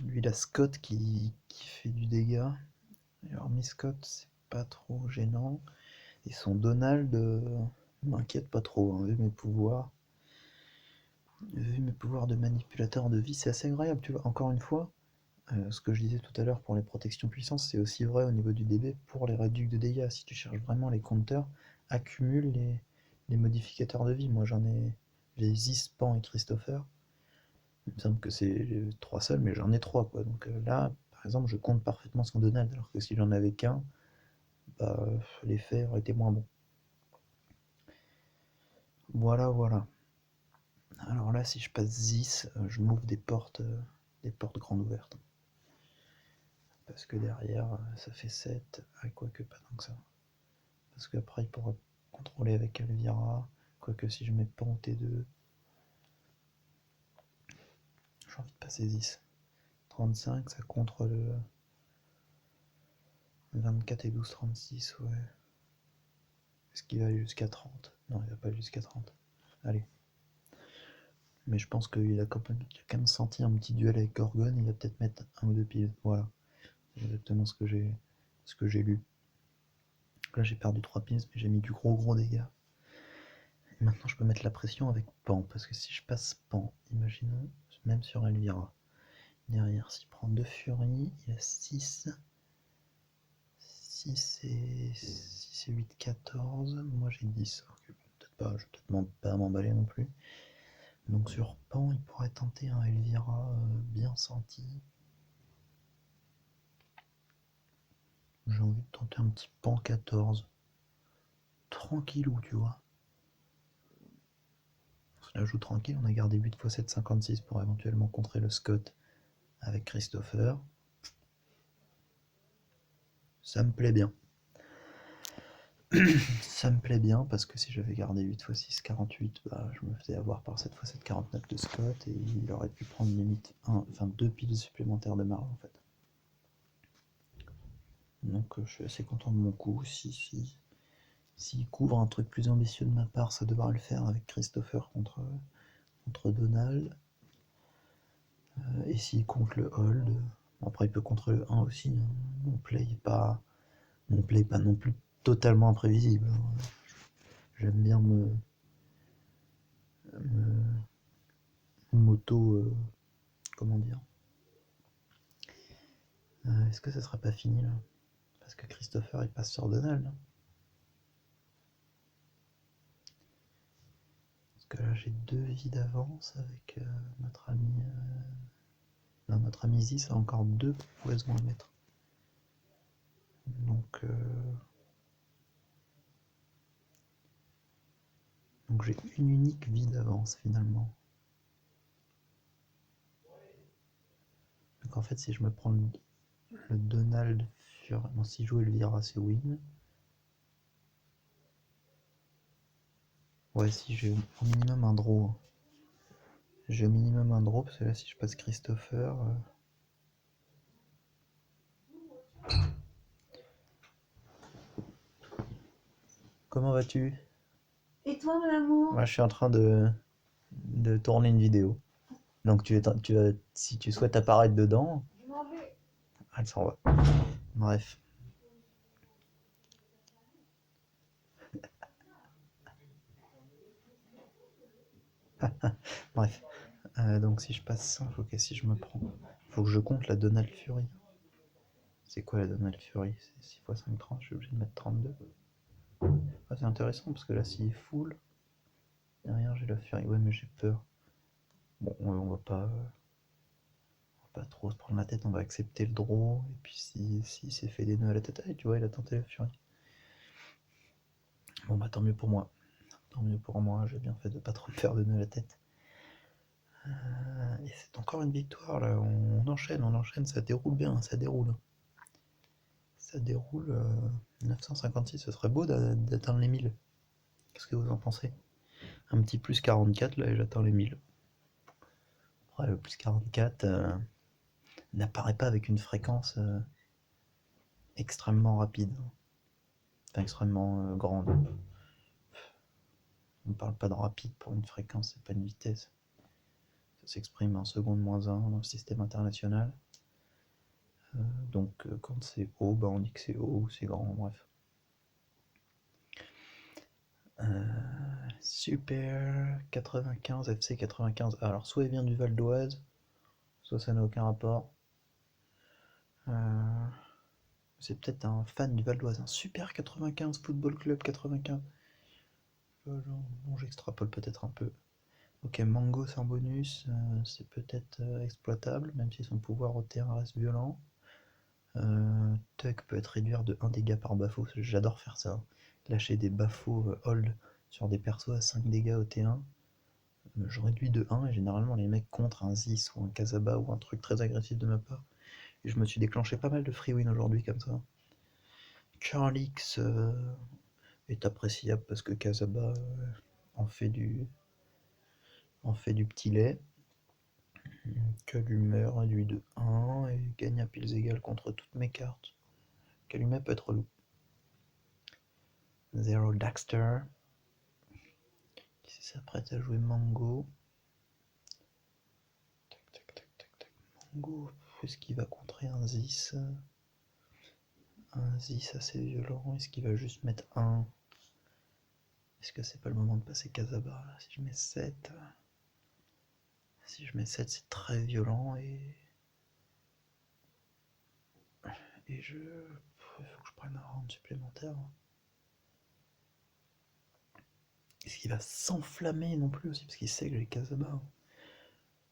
Lui il a Scott qui fait du dégât. Et hormis Scott c'est pas trop gênant. Et son Donald m'inquiète pas trop, hein, vu mes pouvoirs. Vu mes pouvoirs de manipulateur de vie, c'est assez agréable, tu vois. Encore une fois, ce que je disais tout à l'heure pour les protections puissance, c'est aussi vrai au niveau du DB pour les réducs de dégâts. Si tu cherches vraiment les compteurs, accumule les modificateurs de vie. Moi j'ai Ziz, Pan et Christopher. Il me semble que c'est les 3 seuls, mais j'en ai 3 quoi. Donc là, par exemple, je compte parfaitement son Donald, alors que si j'en avais qu'un, bah, l'effet aurait été moins bon. Voilà, voilà. Alors là, si je passe 10, je m'ouvre des portes grandes ouvertes. Parce que derrière, ça fait 7, quoique pas tant que ça. Parce qu'après, il pourra contrôler avec Elvira, quoique si je mets pas en T2, j'ai envie de passer 10. 35, ça contre le 24 et 12, 36, ouais. Est-ce qu'il va aller jusqu'à 30? Non, il va pas aller jusqu'à 30. Allez. Mais je pense qu'il a quand même senti un petit duel avec Gorgon, il va peut-être mettre un ou deux piles. Voilà. C'est exactement ce que j'ai lu. Là j'ai perdu 3 piles, mais j'ai mis du gros dégâts. Et maintenant je peux mettre la pression avec Pan, parce que si je passe Pan, imaginons, même sur Elvira, derrière s'il prend 2 furies, il a 6. 6 et 8, 14. Moi j'ai 10. Okay, bon, je vais peut-être pas m'emballer non plus. Donc sur Pan, il pourrait tenter un Elvira bien senti. J'ai envie de tenter un petit Pan 14. Tranquillou, tu vois. On la joue tranquille, on a gardé 8 x 7, 56 pour éventuellement contrer le Scott avec Christopher. Ça me plaît bien. Ça me plaît bien parce que si j'avais gardé 8 x 6, 48, bah, je me faisais avoir par 7 x 7, 49 de Scott et il aurait pu prendre limite 2 piles supplémentaires de marge en fait. Donc je suis assez content de mon coup. S'il couvre un truc plus ambitieux de ma part, ça devra le faire avec Christopher contre Donald. Et s'il compte le hold, après il peut contre le 1 aussi. Hein. Mon play pas non plus totalement imprévisible. Hein. J'aime bien m'auto, comment dire. Est-ce que ça sera pas fini là? Parce que Christopher il passe sur Donald. Parce que là j'ai 2 vies d'avance avec notre ami. Non, notre ami Ziz a encore 2 poisons à mettre. Donc j'ai une unique vie d'avance finalement. Donc en fait si je me prends le Donald sur... Bon, si je joue Elvira c'est win. Ouais, si j'ai au minimum un draw. J'ai au minimum un draw parce que là si je passe Christopher... Comment vas-tu? Et toi, mon amour? Moi je suis en train de tourner une vidéo. Donc si tu souhaites apparaître dedans... Je m'en vais. Elle s'en va. Bref. Bref. Donc si je passe ça, faut que si je me prends... Faut que je compte la Donald Fury. C'est quoi la Donald Fury? C'est 6 x 5, 30, je suis obligé de mettre 32. Ah, c'est intéressant parce que là s'il est full, derrière j'ai la Fury. Ouais mais j'ai peur. Bon, on va pas trop se prendre la tête, on va accepter le draw. Et puis si c'est fait des nœuds à la tête, ah, tu vois il a tenté la Fury. Bon bah tant mieux pour moi. Tant mieux pour moi, j'ai bien fait de pas trop me faire de nœuds à la tête. Et c'est encore une victoire là, on enchaîne, ça déroule bien, ça déroule. Ça déroule 956, ce serait beau d'atteindre les 1000. Qu'est-ce que vous en pensez? Un petit plus 44 là et j'atteins les 1000. Après le plus 44 n'apparaît pas avec une fréquence extrêmement rapide. Enfin extrêmement grande. On parle pas de rapide pour une fréquence, c'est pas une vitesse. Ça s'exprime en seconde moins 1 dans le système international. Donc quand c'est haut, bah on dit que c'est haut ou c'est grand, bref. Super 95, FC 95. Alors soit il vient du Val d'Oise, soit ça n'a aucun rapport. C'est peut-être un fan du Val d'Oise. Un Super 95, Football Club 95. Bon, j'extrapole peut-être un peu. Ok, Mango sans bonus, c'est peut-être exploitable, même si son pouvoir au terrain reste violent. Tuck peut être réduit de 1 dégât par bafo, j'adore faire ça. Lâcher des bafos hold sur des persos à 5 dégâts au T1. Je réduis de 1 et généralement les mecs contre un Zis ou un Kazaba ou un truc très agressif de ma part. Et je me suis déclenché pas mal de free win aujourd'hui comme ça. Charlix est appréciable parce que Kazaba en fait du petit lait. Calumet réduit de 1 et gagne à piles égales contre toutes mes cartes. Calumet peut être relou. Zero Daxter qui s'apprête à jouer Mango. Mango, est-ce qu'il va contrer un Zis? Un Zis assez violent, est-ce qu'il va juste mettre 1? Est-ce que c'est pas le moment de passer Kazaba? Si je mets 7... Si je mets 7, c'est très violent et il faut que je prenne un round supplémentaire. Est-ce qu'il va s'enflammer non plus aussi? Parce qu'il sait que j'ai Kazaba.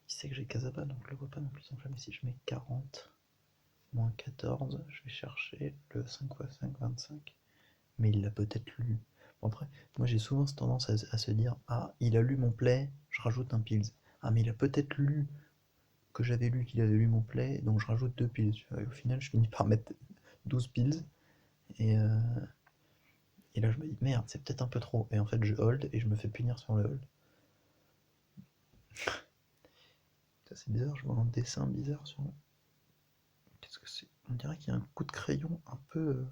Il sait que j'ai Kazaba, donc je le vois pas non plus s'enflammer. Si je mets 40, moins 14, je vais chercher le 5 x 5, 25. Mais il l'a peut-être lu. Bon après, moi j'ai souvent cette tendance à se dire, ah, il a lu mon play, je rajoute un pills. Ah, mais il a peut-être lu que j'avais lu qu'il avait lu mon play, donc je rajoute 2 pills. Et au final, je finis par mettre 12 pills. Et là, je me dis, merde, c'est peut-être un peu trop. Et en fait, je hold et je me fais punir sur le hold. Ça, c'est bizarre, je vois un dessin bizarre sur... Qu'est-ce que c'est? On dirait qu'il y a un coup de crayon un peu...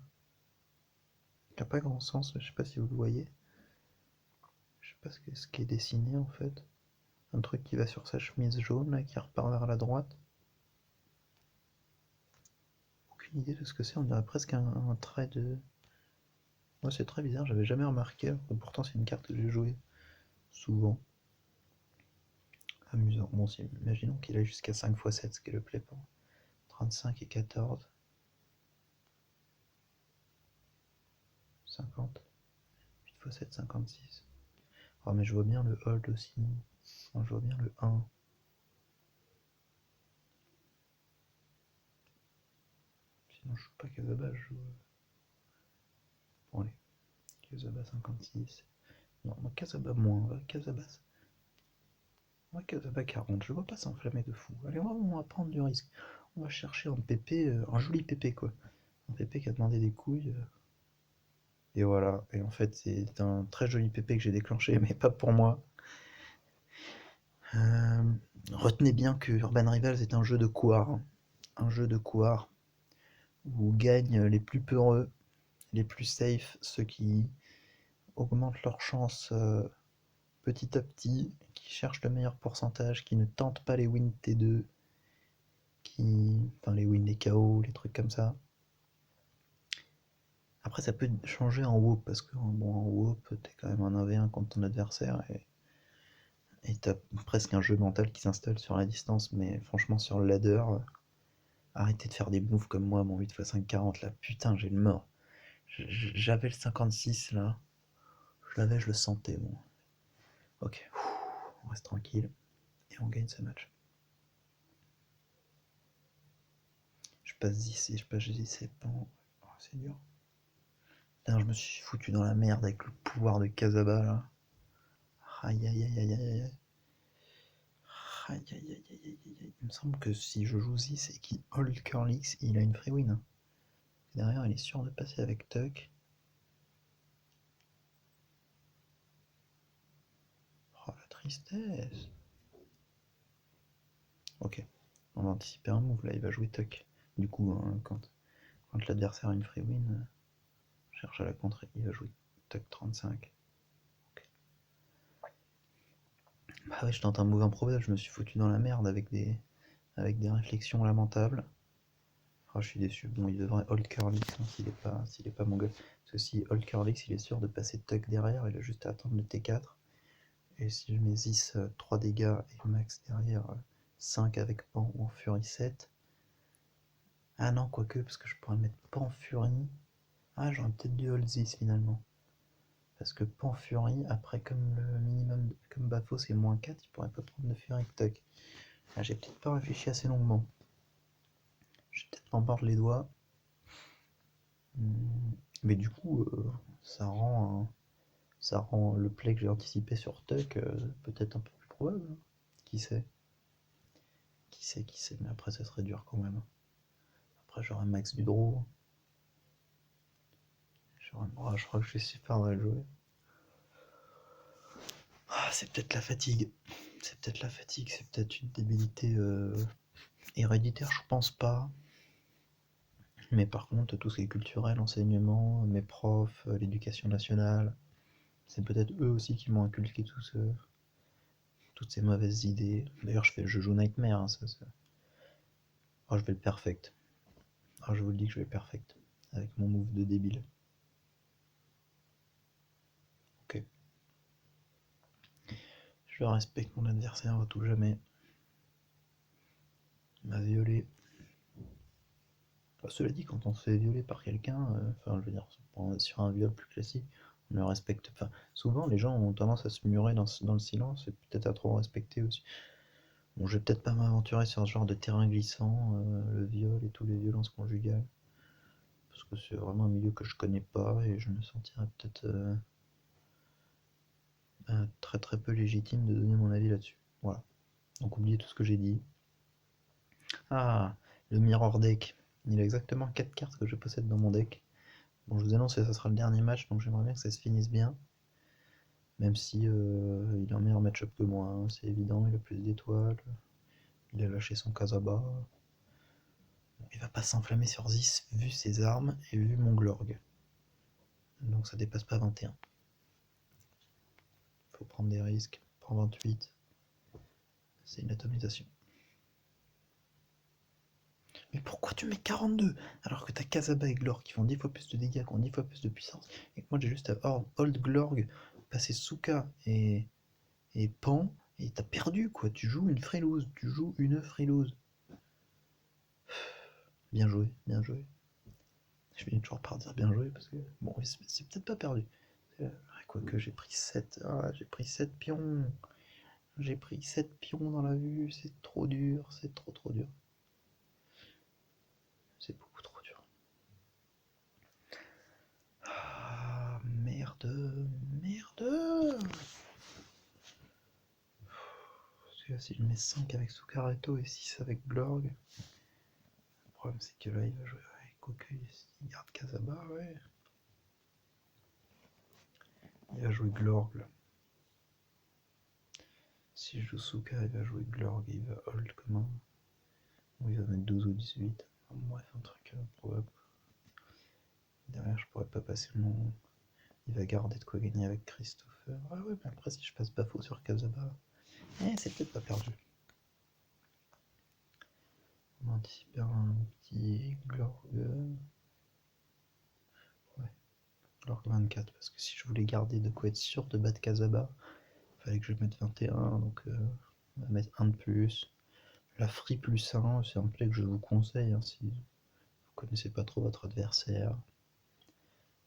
qui n'a pas grand sens, je sais pas si vous le voyez. Je sais pas ce qui est dessiné en fait. Un truc qui va sur sa chemise jaune, là, qui repart vers la droite. Aucune idée de ce que c'est, on dirait presque un trait de... Ouais, c'est très bizarre, j'avais jamais remarqué, pourtant c'est une carte que j'ai jouée souvent. Amusant. Bon, imaginons qu'il aille jusqu'à 5 x 7, ce qui est le play pour 35 et 14. 50. 8 x 7, 56. Oh, mais je vois bien le hold aussi. Oh, je vois bien le 1. Sinon, je joue pas Casabas, je joue. Bon, allez. Casabas 56. Non, moi, Casabas moins, va Casabas. Moi, Casabas 40, je vois pas s'enflammer de fou. Allez, on va prendre du risque. On va chercher un pépé, un joli pépé, quoi. Un pépé qui a demandé des couilles. Et voilà. Et en fait, c'est un très joli pépé que j'ai déclenché, mais pas pour moi. Euh, Retenez bien que Urban Rivals est un jeu de couard, hein. Un jeu de couard où gagnent les plus peureux, les plus safe, ceux qui augmentent leurs chances petit à petit, qui cherchent le meilleur pourcentage, qui ne tentent pas les wins T2, enfin les wins, les KO, les trucs comme ça. Après, ça peut changer en WoP, parce que bon, en WoP, t'es quand même un 1v1 contre ton adversaire, et t'as presque un jeu mental qui s'installe sur la distance, mais franchement, sur le ladder, arrêtez de faire des moves comme moi, mon 8x5 40 là, putain, j'ai le mort. J'avais le 56 là, je l'avais, je le sentais, bon. Ok, on reste tranquille, et on gagne ce match. Je passe 10 et je passe 17 ans, oh, c'est dur. Putain, je me suis foutu dans la merde avec le pouvoir de Casaba là. Aïe aïe aïe aïe aïe aïe. Aïe aïe aïe aïe aïe aïe. Il me semble que si je joue 6 et qu'il hold Curlix, il a une free win. Derrière, il est sûr de passer avec Tuck. Oh la tristesse. Ok, on va anticiper un move là, il va jouer Tuck. Du coup, hein, quand l'adversaire a une free win, cherche à la contrer, il va jouer Tuck 35. Ok. Bah ouais, je tente un move improbable, je me suis foutu dans la merde avec des réflexions lamentables. Oh, je suis déçu. Bon, il devrait hold Curlix hein, s'il est pas mongol. Parce que si hold Curlix, il est sûr de passer Tuck derrière, il a juste à attendre le T4. Et si je mets Zis 3 dégâts et Max derrière 5 avec Pan ou en Fury 7. Ah non, quoique, parce que je pourrais mettre Pan Fury. Ah, j'aurais peut-être dû hold Zis finalement. Parce que Pan Fury, après, comme le minimum, comme Bafo c'est -4, il pourrait pas prendre de Fury avec Tuck. Ah, j'ai peut-être pas réfléchi assez longuement. Je vais peut-être m'en mordre les doigts. Mais du coup, ça rend le play que j'ai anticipé sur Tuck peut-être un peu plus probable, hein. Qui sait? Qui sait? Mais après, ça serait dur quand même. Après, j'aurai max du draw. Oh, je crois que je suis super mal joué. Ah, c'est peut-être la fatigue. C'est peut-être la fatigue. C'est peut-être une débilité héréditaire, je pense pas. Mais par contre, tout ce qui est culturel, enseignement, mes profs, l'éducation nationale, c'est peut-être eux aussi qui m'ont inculqué toutes ces mauvaises idées. D'ailleurs, je joue Nightmare, hein, ça. Oh, je vais le perfect. Oh, je vous le dis que je vais le perfect. Avec mon move de débile. Ok. Je respecte mon adversaire à tout jamais. Il m'a violé. Enfin, cela dit, quand on se fait violer par quelqu'un, enfin, je veux dire, sur un viol plus classique, on le respecte. Enfin, souvent, les gens ont tendance à se murer dans le silence et peut-être à trop respecter aussi. Bon, je vais peut-être pas m'aventurer sur ce genre de terrain glissant, le viol et toutes les violences conjugales, parce que c'est vraiment un milieu que je connais pas et je me sentirais peut-être très très peu légitime de donner mon avis là-dessus. Voilà. Donc oubliez tout ce que j'ai dit. Ah, le Mirror Deck. Il a exactement 4 cartes que je possède dans mon deck. Bon, je vous annonce que ça sera le dernier match, donc j'aimerais bien que ça se finisse bien. Même si il a un meilleur match-up que moi, hein, c'est évident, il a plus d'étoiles. Il a lâché son Casaba. Il va pas s'enflammer sur 10 vu ses armes et vu mon Glorg. Donc ça dépasse pas 21. Faut prendre des risques. Prends 28. C'est une atomisation. Mais pourquoi tu mets 42 alors que t'as Casaba et Glorg qui font 10 fois plus de dégâts, qui ont 10 fois plus de puissance, et que moi j'ai juste à hold Glorg, passer Souka et Pan, et t'as perdu quoi, tu joues une freeloose, Bien joué, bien joué. Je finis toujours par dire bien joué parce que bon, c'est peut-être pas perdu. Quoique j'ai pris 7. Ah, j'ai pris 7 pions. J'ai pris 7 pions dans la vue, c'est trop dur, c'est trop dur. C'est beaucoup trop dur. Ah, merde. Parce que là, si je mets 5 avec Sukareto et 6 avec Glorg, le problème c'est que là il va jouer avec Koku, il garde Kazaba, ouais. Il va jouer Glorg là. Si je joue Suka, il va jouer Glorg, il va hold comme un. Ou il va mettre 12 ou 18. Bref, un truc improbable. Derrière, je pourrais pas passer mon. Il va garder de quoi gagner avec Christopher. Ah ouais, mais après, si je passe Bafo sur Kazaba, c'est peut-être pas perdu. On va anticiper un petit Glorg. Ouais, Glorg 24, parce que si je voulais garder de quoi être sûr de battre Kazaba, il fallait que je mette 21, donc on va mettre 1 de plus. La free plus 1, c'est un play que je vous conseille hein, si vous connaissez pas trop votre adversaire.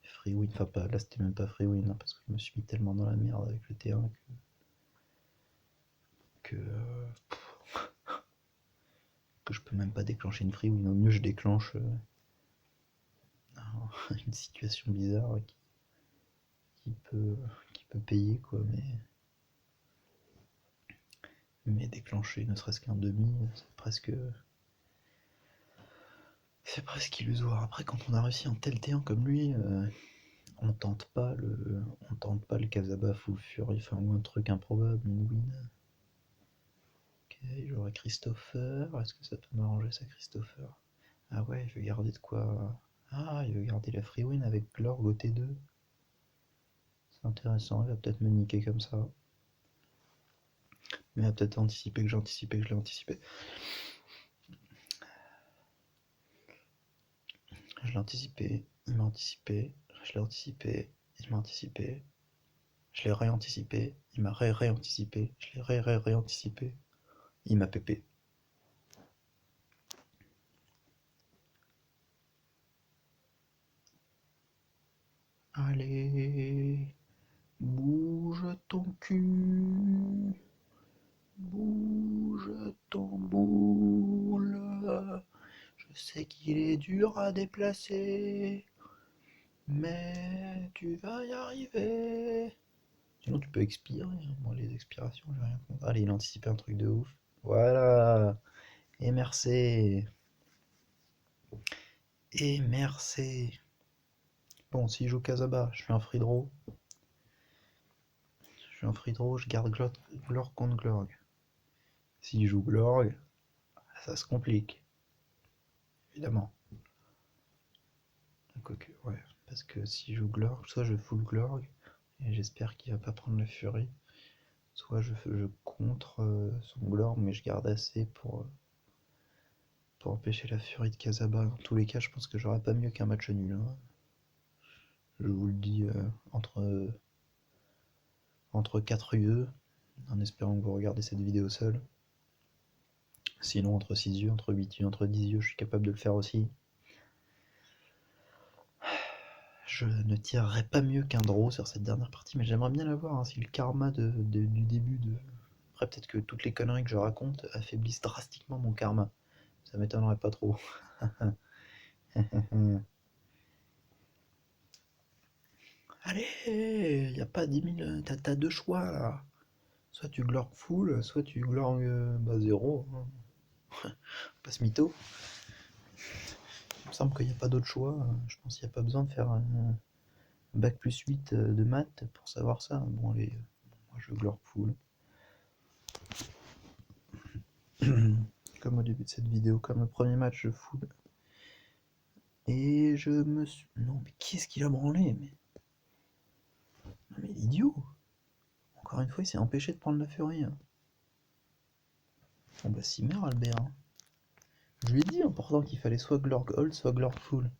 Free win, enfin pas, là c'était même pas free win hein, parce que je me suis mis tellement dans la merde avec le T1 que je peux même pas déclencher une free win. Au mieux je déclenche une situation bizarre qui peut payer quoi, mais déclencher ne serait-ce qu'un demi, c'est presque illusoire. Après quand on a réussi un tel T1 comme lui, on tente pas le Kazaba full fury, enfin ou un truc improbable, une win. Ok, j'aurai Christopher. Est-ce que ça peut m'arranger ça, Christopher? Ah ouais, il veut garder de quoi. Ah, il veut garder la free win avec Glorg au T2. C'est intéressant, il va peut-être me niquer comme ça. Mais il va peut-être anticiper que j'ai anticipé que je l'ai anticipé. Je l'ai anticipé, il m'a anticipé, je l'ai anticipé, il m'a anticipé, je l'ai réanticipé, il m'a réanticipé, je l'ai réanticipé, il m'a pépé. Allez, bouge ton cul, bouge ton boule. Je sais qu'il est dur à déplacer, mais tu vas y arriver. Sinon tu peux expirer, hein. Moi les expirations j'ai rien contre. Allez, il a anticipé un truc de ouf. Voilà. Et merci. Et merci. Bon, s'il joue Kazaba, je fais un free draw. Je garde Glorg contre Glorg. S'il joue Glorg, ça se complique. Évidemment. Donc, ok, ouais. Parce que s'il joue Glorg, soit je full Glorg, et j'espère qu'il va pas prendre la furie. Soit je contre son Glorg, mais je garde assez pour empêcher la furie de Kazaba. Dans tous les cas, je pense que j'aurai pas mieux qu'un match nul, hein. Je vous le dis entre 4 UE, en espérant que vous regardez cette vidéo seul. Sinon, entre 6 UE, entre 8 UE, entre 10 UE, je suis capable de le faire aussi. Je ne tirerai pas mieux qu'un draw sur cette dernière partie, mais j'aimerais bien l'avoir, hein, si le karma du début de. Après, peut-être que toutes les conneries que je raconte affaiblissent drastiquement mon karma. Ça m'étonnerait pas trop. Allez, y a pas 10 000. T'as deux choix là. Soit tu glorg full, soit tu glorg 0. Hein. Passe mytho. Il me semble qu'il n'y a pas d'autre choix. Je pense qu'il n'y a pas besoin de faire un bac plus 8 de maths pour savoir ça. Bon, allez, moi je glorg full. Comme au début de cette vidéo, comme le premier match, je full. Et je me suis. Non, mais qui est-ce qui l'a branlé mais... Non, mais l'idiot. Encore une fois, il s'est empêché de prendre la furie. Hein. Bon, bah, si meurt Albert. Hein. Je lui ai dit en pourtant qu'il fallait soit glorg hold, soit glorg full.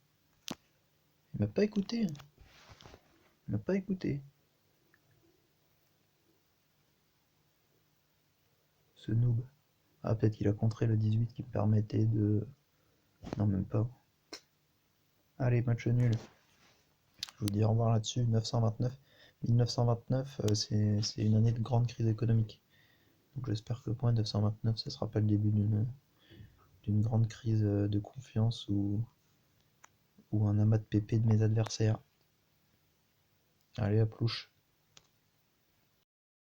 Il m'a pas écouté. Il m'a pas écouté. Ce noob. Ah, peut-être qu'il a contré le 18 qui me permettait de. Non, même pas. Allez, match nul. Je vous dis au revoir là-dessus. 929. 1929, c'est une année de grande crise économique. Donc j'espère que le point 929, ce sera pas le début d'une grande crise de confiance ou un amas de pépés de mes adversaires. Allez, à plouche.